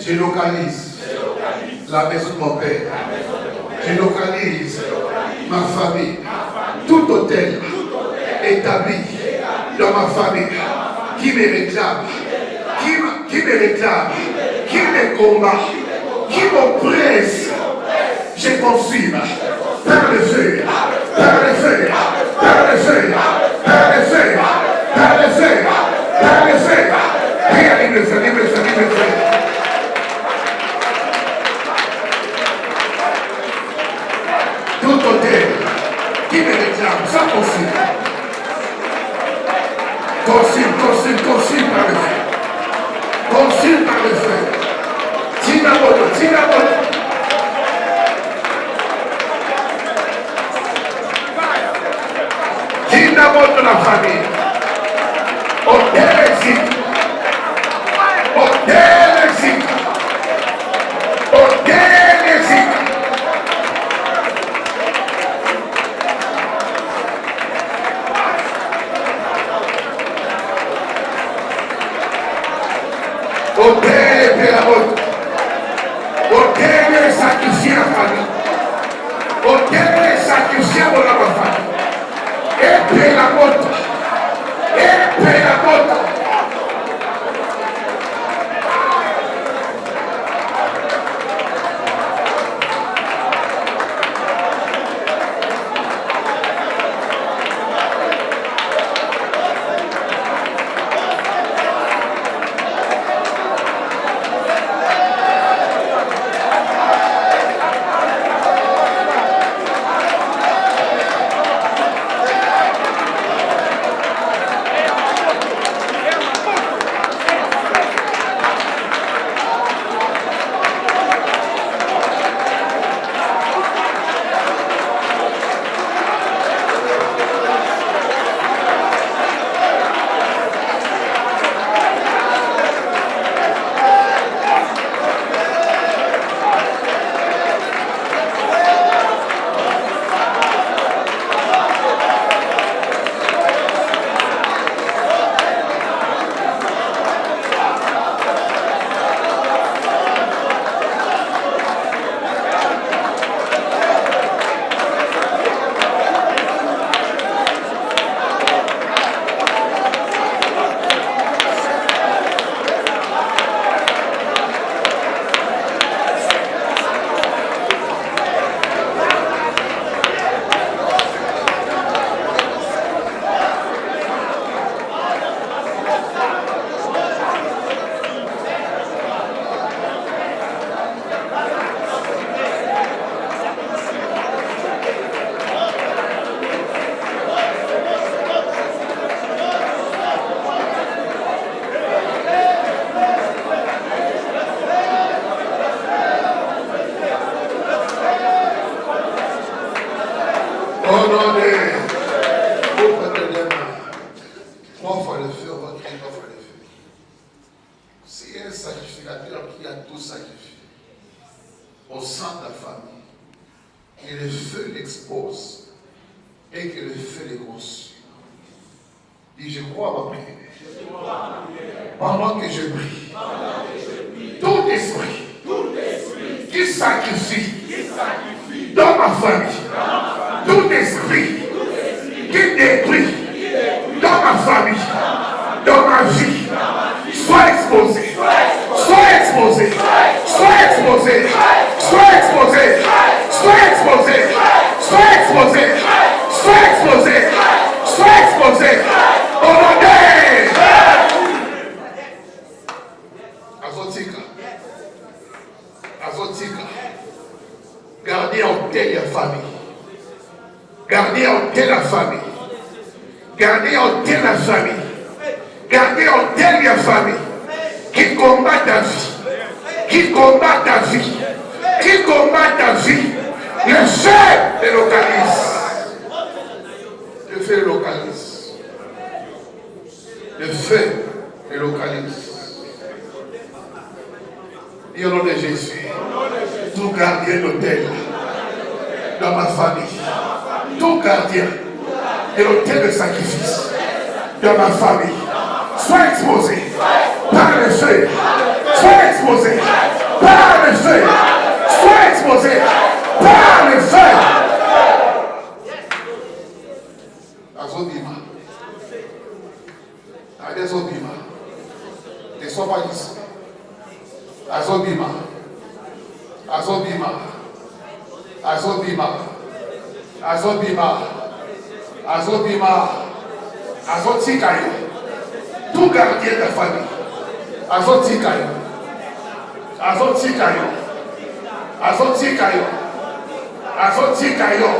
Je localise la maison de mon père. Je localise ma famille. Tout hôtel établi dans ma famille qui me réclame, qui me réclame, qui me combat, qui m'oppresse, je consume par le feu, par le feu, par le feu, par le feu, par le feu, par le feu. Prie, libre le feu, libre le feu, libre le feu. Tout hôtel qui me réclame, ça consume. Consume par le feu. Consume par le feu. Tinamoto. Tinamoto la famille. Hôtel exit. Hôtel exit. Hôtel exit. Hôtel est la route. Hôtel est sacrifié la famille. Hôtel est sacrifié pour la famille. Et puis la moto. Et puis la moto. C'est un sacrificateur qui a tout sacrifié au sein de la famille. Et le feu l'expose et que le feu les consume. Dis, je crois à ma prière. Pendant que je prie, tout esprit qui sacrifie dans ma famille, tout esprit qui détruit dans ma famille, dans ma vie, soit exposé, soit exposé, soit exposé, soit exposé, soit exposé, soit exposé, soit exposé, soit exposé, au nom de Azotika, gardez en tête la famille, gardez en tête la famille, gardez en tête la famille, gardez en tête la famille, qui combat ta vie, qui combat ta vie, qui combat ta vie, le feu les localise, le feu les localise, le feu les localise. Et au nom de Jésus, tout gardien d'hôtel dans ma famille, tout gardien de l'hôtel de sacrifice dans ma famille, soit exposé par le feu, soit exposé par le feu, soit exposé par le feu. Azobima, Azobima, ne sois pas ici. Azobima, Azobima, Azobima, Azobima, Azobima, Azotikayo, tout gardien de la famille, Azotikayo, Azotikayo, Azotikayo, Azotikayo,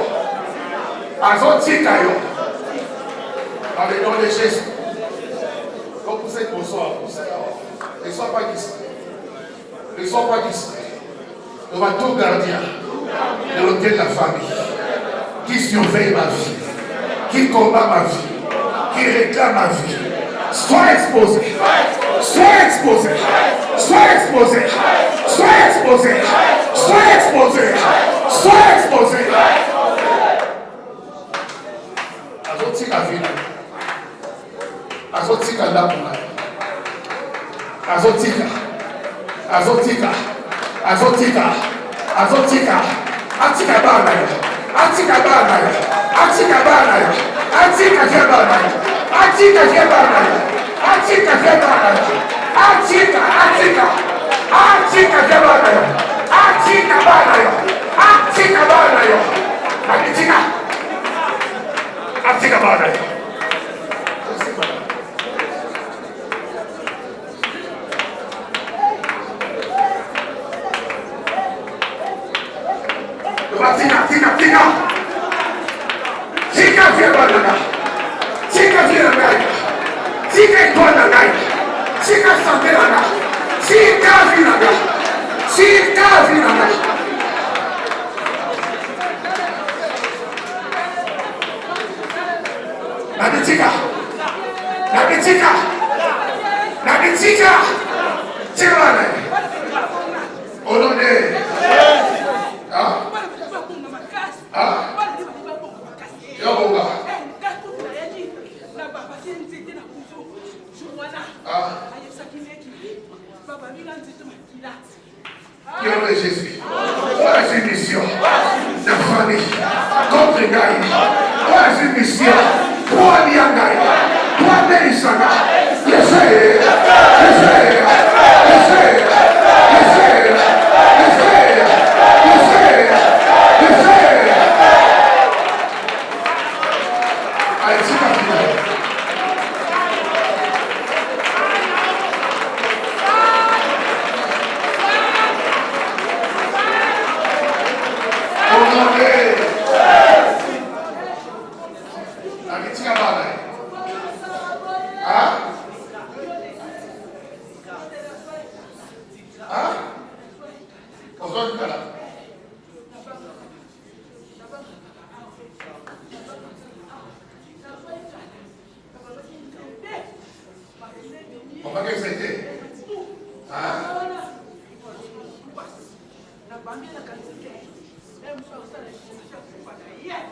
Azotikayo, dans le nom de Jésus. Comme vous êtes bonsoir, ne sois pas distrait. Ne sois pas distrait. Devant tout gardien de l'hôtel de la famille qui surveille ma vie, qui combat ma vie, qui réclame ma vie, sois exposé, sois exposé, sois exposé, sois exposé, sois exposé, sois exposé. Azotika vino, azotika ndamuna, azotika. Azotika, Azotika, Azotika, Atika Banaya, Atika Banaya, Atika Banaya, Atika Banaya, Atika Banaya, Atika Banaya, Atika, Atika, Atika Banaya, Atika Banaya, Atika Banaya, Atika, Atika Banaya. Tika vya banana, tika vya ngai, tika itwana ngai, tika santela ngai, tika vya ngai, tika vya ngai. Nabitika, nabitika, nabitika, tika ngai. Olone. Jésus, voilà une mission de famille contre Gaï, voilà une mission pour Aliangaï, pour Mélisana, le feu, le feu, le feu, le feu, le feu, le feu, le feu. Allez, c'est parti. On va que c'était.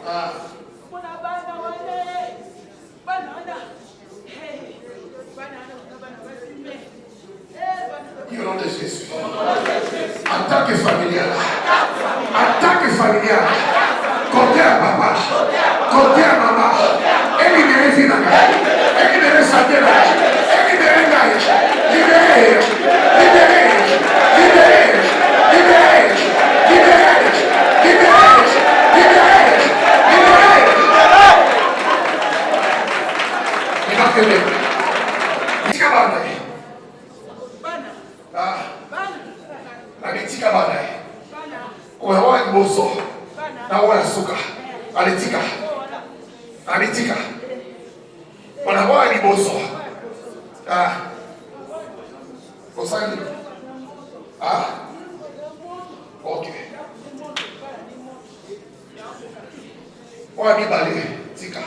Au nom de Jésus. En tant que familial, côté à papa, côté à maman, éliminer finalement, éliminer sa tête, éliminer Gaïa, libérer. Alitika. Wanaboa liboso. Osani. Okay. Wani bale tika.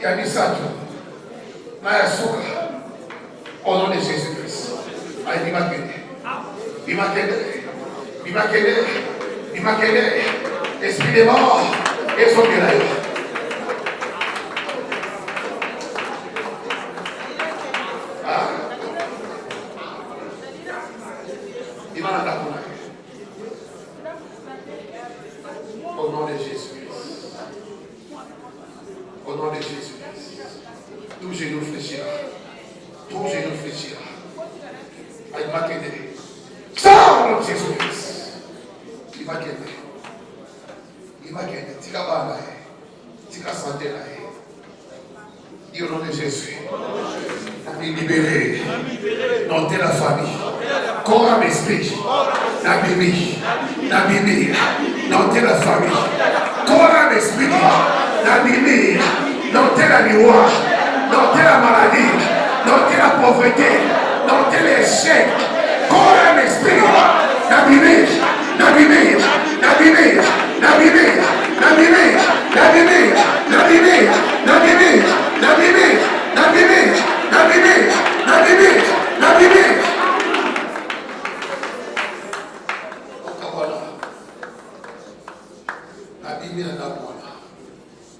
Yani sato. Na suka. Au nom de Jésus-Christ. Aïe Bimakede, esprit des morts, et son gueule. Au nom de Jésus-Christ. Au nom de Jésus-Christ. Tout genou fléchira. Bimakede. Ça, au nom de Jésus-Christ. Bimakede. Tika bana. Tika santé là. Dis au nom de Jésus. Libéré. Dans la famille. Corps à l'esprit. N'abîmé. Dans la famille. Corps à l'esprit. N'abîmé. Dans la miroir. Dans la maladie. Dans la pauvreté. Dans l'échec. Corps à l'esprit. N'abîmé.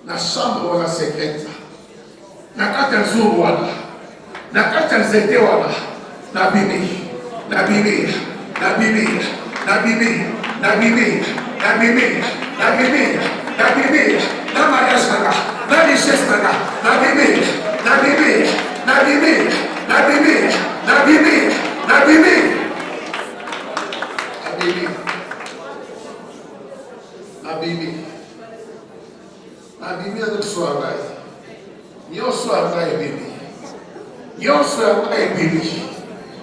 La chambre wana secrète. Na kati ya nzungu wana. Na kati ya nzete wana. Nabimi. Na mariage nanga. Na richesse nanga. Nabimi. Nabimi avec soirée. Yon soirée bibi.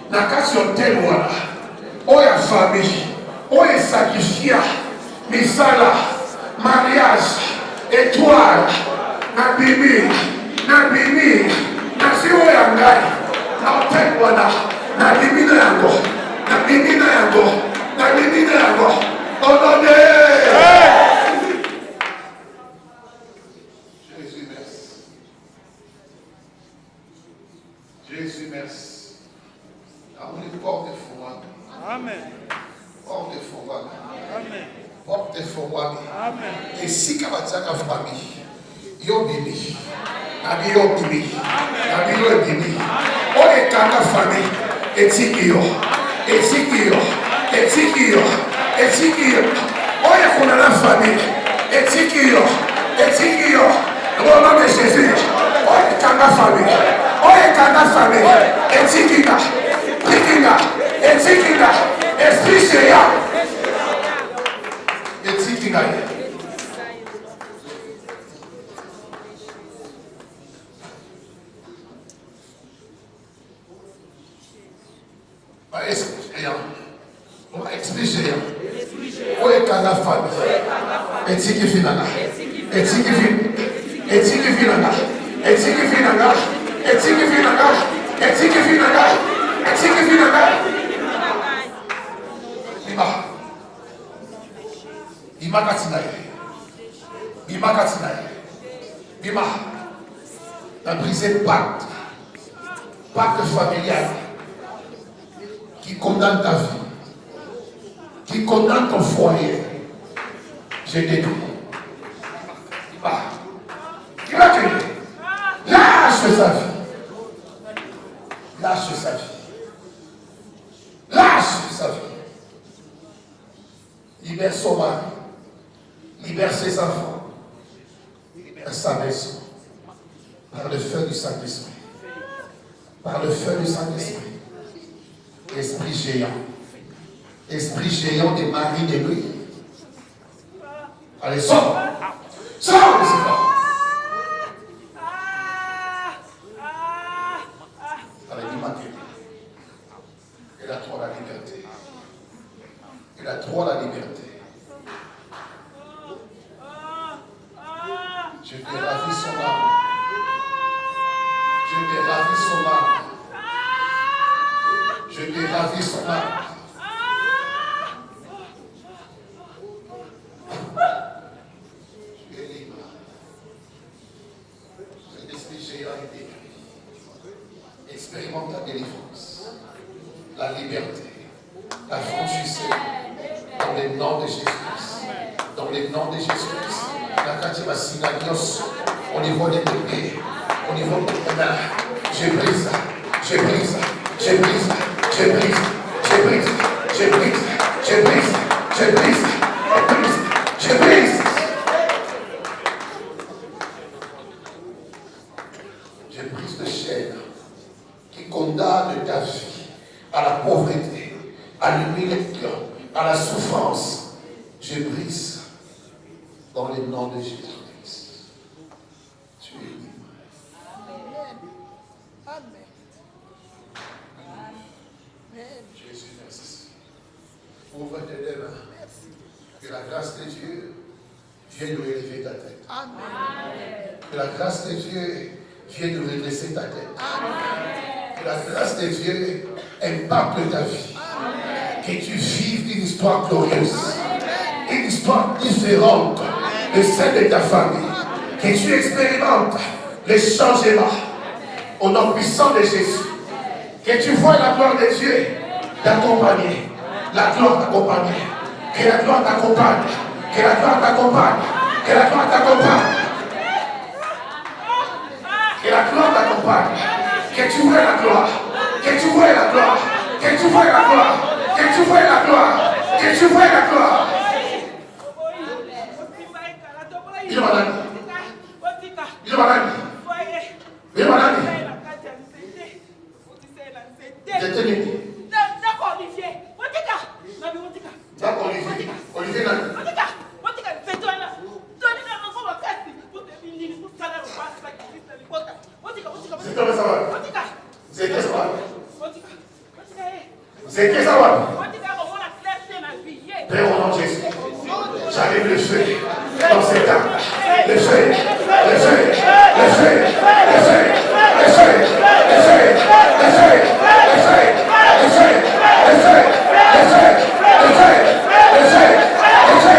Na kati hotel wana. Oya famille. Oya sacrifice. Misala. Mariage. Étoile. Nabimi. Nasi oya ngai. Na hotel wana. Nabimi na yango. Ordonnez. Jésus, merci. Amen. Porte for one. Amen. Et si kabataka famille, yo bibi. Oye kaka famille, etikio. Oye kuna la famille, etikio. Au nom de Jésus. Oye kaka famille, etikika. Esprit Seigneur. Etikika. On va expliquer. Oye kaka famille, etikifina. Bima. La brisé pacte familial. qui condamne ta vie, qui condamne ton foyer, je détruis. Il va te dire, lâche sa vie. Lâche sa vie. Lâche sa vie. Libère son mari. Libère ses enfants. Libère sa maison. Par le feu du Saint-Esprit. Par le feu du Saint-Esprit. Esprit géant. Esprit géant des maris de lui. Allez, sors. Sors de ce corps. Avec l'immaculée. Il a droit à la liberté. Il a droit à la liberté. Je te ravis son âme. Je te ravis son âme. Je te ravis son âme. Tu es libre. Cet esprit géant est détruit. Expérimente la délivrance, la liberté, la franchise dans le nom de Jésus-Christ. Dans le nom de Jésus-Christ. Au niveau des pieds, au niveau des mains, je brise, je brise, je brise, je brise, je brise, je brise, je brise, je brise, je brise, je brise. Je brise de chaîne qui condamne ta vie à la pauvreté, à l'humiliation, à la souffrance. Je brise dans le nom de Jésus-Christ. Tu es libre. Amen. Jésus, merci. Ouvre tes deux mains. Que la grâce de Dieu vienne relever ta tête. Amen. Que la grâce de Dieu vienne redresser ta tête. Amen. Que la grâce de Dieu impacte ta vie. Amen. Que tu vives une histoire glorieuse. Amen. Une histoire différente de celle de ta famille. Que tu expérimentes les changements au nom puissant de Jésus. Que tu vois la gloire de Dieu t'accompagner. La gloire t'accompagner. Que la gloire t'accompagne. Que la gloire t'accompagne. Que la gloire t'accompagne. Que la gloire t'accompagne. Que tu vois la gloire. Que tu vois la gloire. Que tu vois la gloire. Que tu vois la gloire. Que tu vois la gloire. Il est malade. Il est malade. Il est malade. J'étais né. D'accord, Olivier. D'accord, Olivier. Olivier Nani. C'est comme ça va. C'est que ça va. C'est que ça va. Père au nom de Jésus. J'arrive le feu dans cette âme. Le feu. Le feu. Le feu. Le feu. Le feu. Le feu. Le feu. Le feu. Le feu. Le feu. Le feu. Le feu. Le feu. Le feu.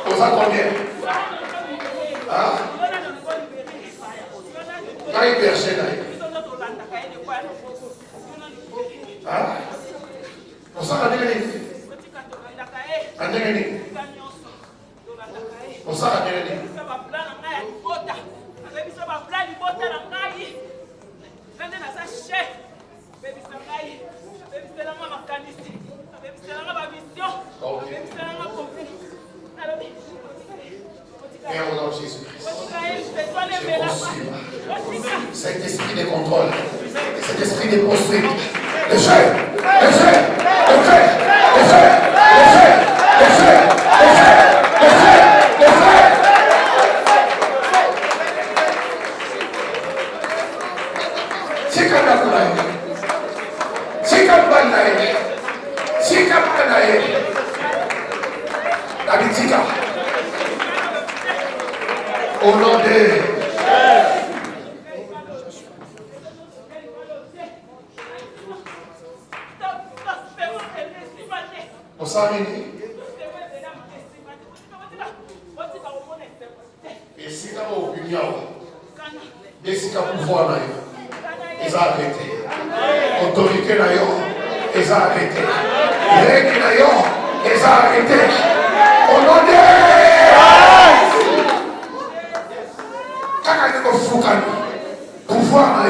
Aux combien? Hein? Quand il perchait là. Hein? On s'en a dit. On s'en a dit. Père au nom de Jésus-Christ, je consume cet esprit de contrôle, cet esprit de poursuite. Le feu, le feu, le feu, le feu, le feu, le feu, le feu, le feu, le feu. Sikapanaye, sikapanaye, sikapanaye. La bitika. Au nom de Osamini. Et si tu as une opinion, Dès que pouvoir, ils ont arrêté. Autorité, ils ont arrêté. Règle, ils ont arrêté. Au nom de pouvoir,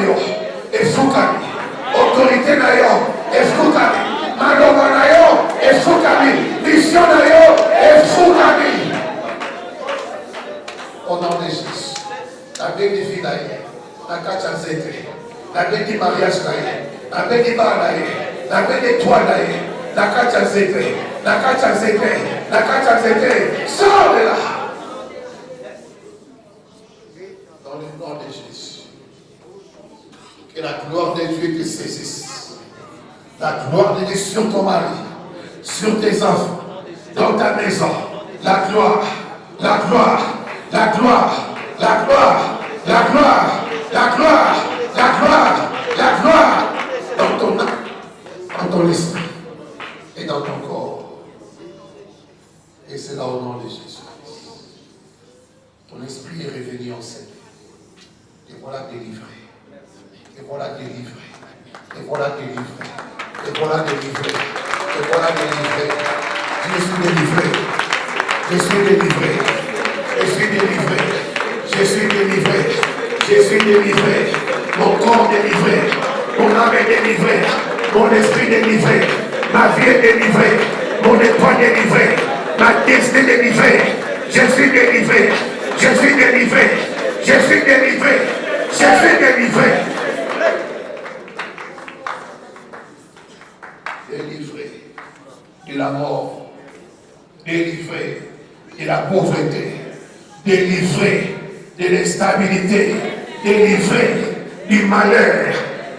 et Foukani. Autorité, et Foukani. Maloma, et Foukani. Mission, et Foukani. Au nom de Jésus. La bénéfice, la kachanzete, la bénéfice mariage, la bénéfice balaye, la bénéfice toile, la kachanzete, la kachanzete, la kachanzete. Sors de là. Dans le nom de Jésus. Que la gloire de Dieu te saisisse. La gloire de Dieu sur ton mari, sur tes enfants, dans ta maison. La gloire, la gloire, la gloire, la gloire, la gloire, la gloire, la gloire, la gloire, dans ton âme, dans ton esprit et dans ton corps. Et c'est là au nom de Jésus-Christ. Ton esprit est revenu en scène. Et voilà délivré. Et voilà délivré. Et voilà délivré. Et voilà délivré. Et voilà délivré. Je suis délivré. Je suis délivré. Je suis délivré. Je suis délivré. Je suis délivré. Mon corps délivré. Mon âme est délivrée. Mon esprit délivré. Ma vie est délivrée. Mon étoile délivré. Ma destinée délivrée. Je suis délivré. Je suis délivré. Je suis délivré. Je suis délivré. Délivré de la mort. Délivré de la pauvreté. Délivré de l'instabilité. Délivré du malheur.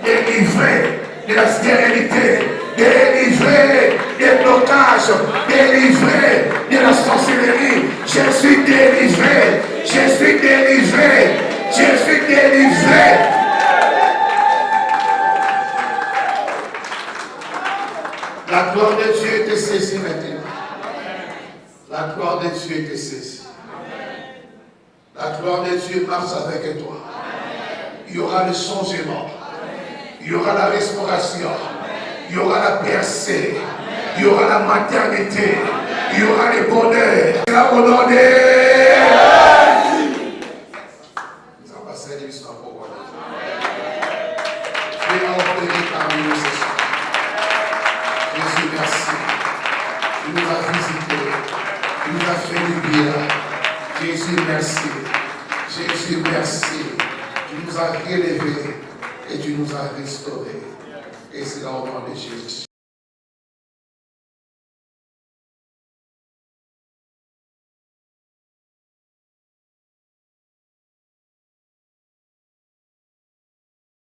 Délivré de la stérilité. Délivré des blocages. Délivré de la sorcellerie. Je suis délivré. Je suis délivré. Je suis délivré. La gloire de Dieu te saisit maintenant. La gloire de Dieu te saisit. La gloire de Dieu marche avec toi. Il y aura le changement. Il y aura la restauration. Il y aura la percée. Il y aura la maternité. Il y aura le bonheur. C'est la bonheur de... Ça va servir jusqu'à pouvoir. Dieu a opéré parmi nous ce soir. Jésus, merci. Tu nous as visités. Tu nous as fait du bien. Jésus, merci. Jésus, merci. Tu nous as relevés et tu nous as restaurés. Et c'est là au nom de Jésus.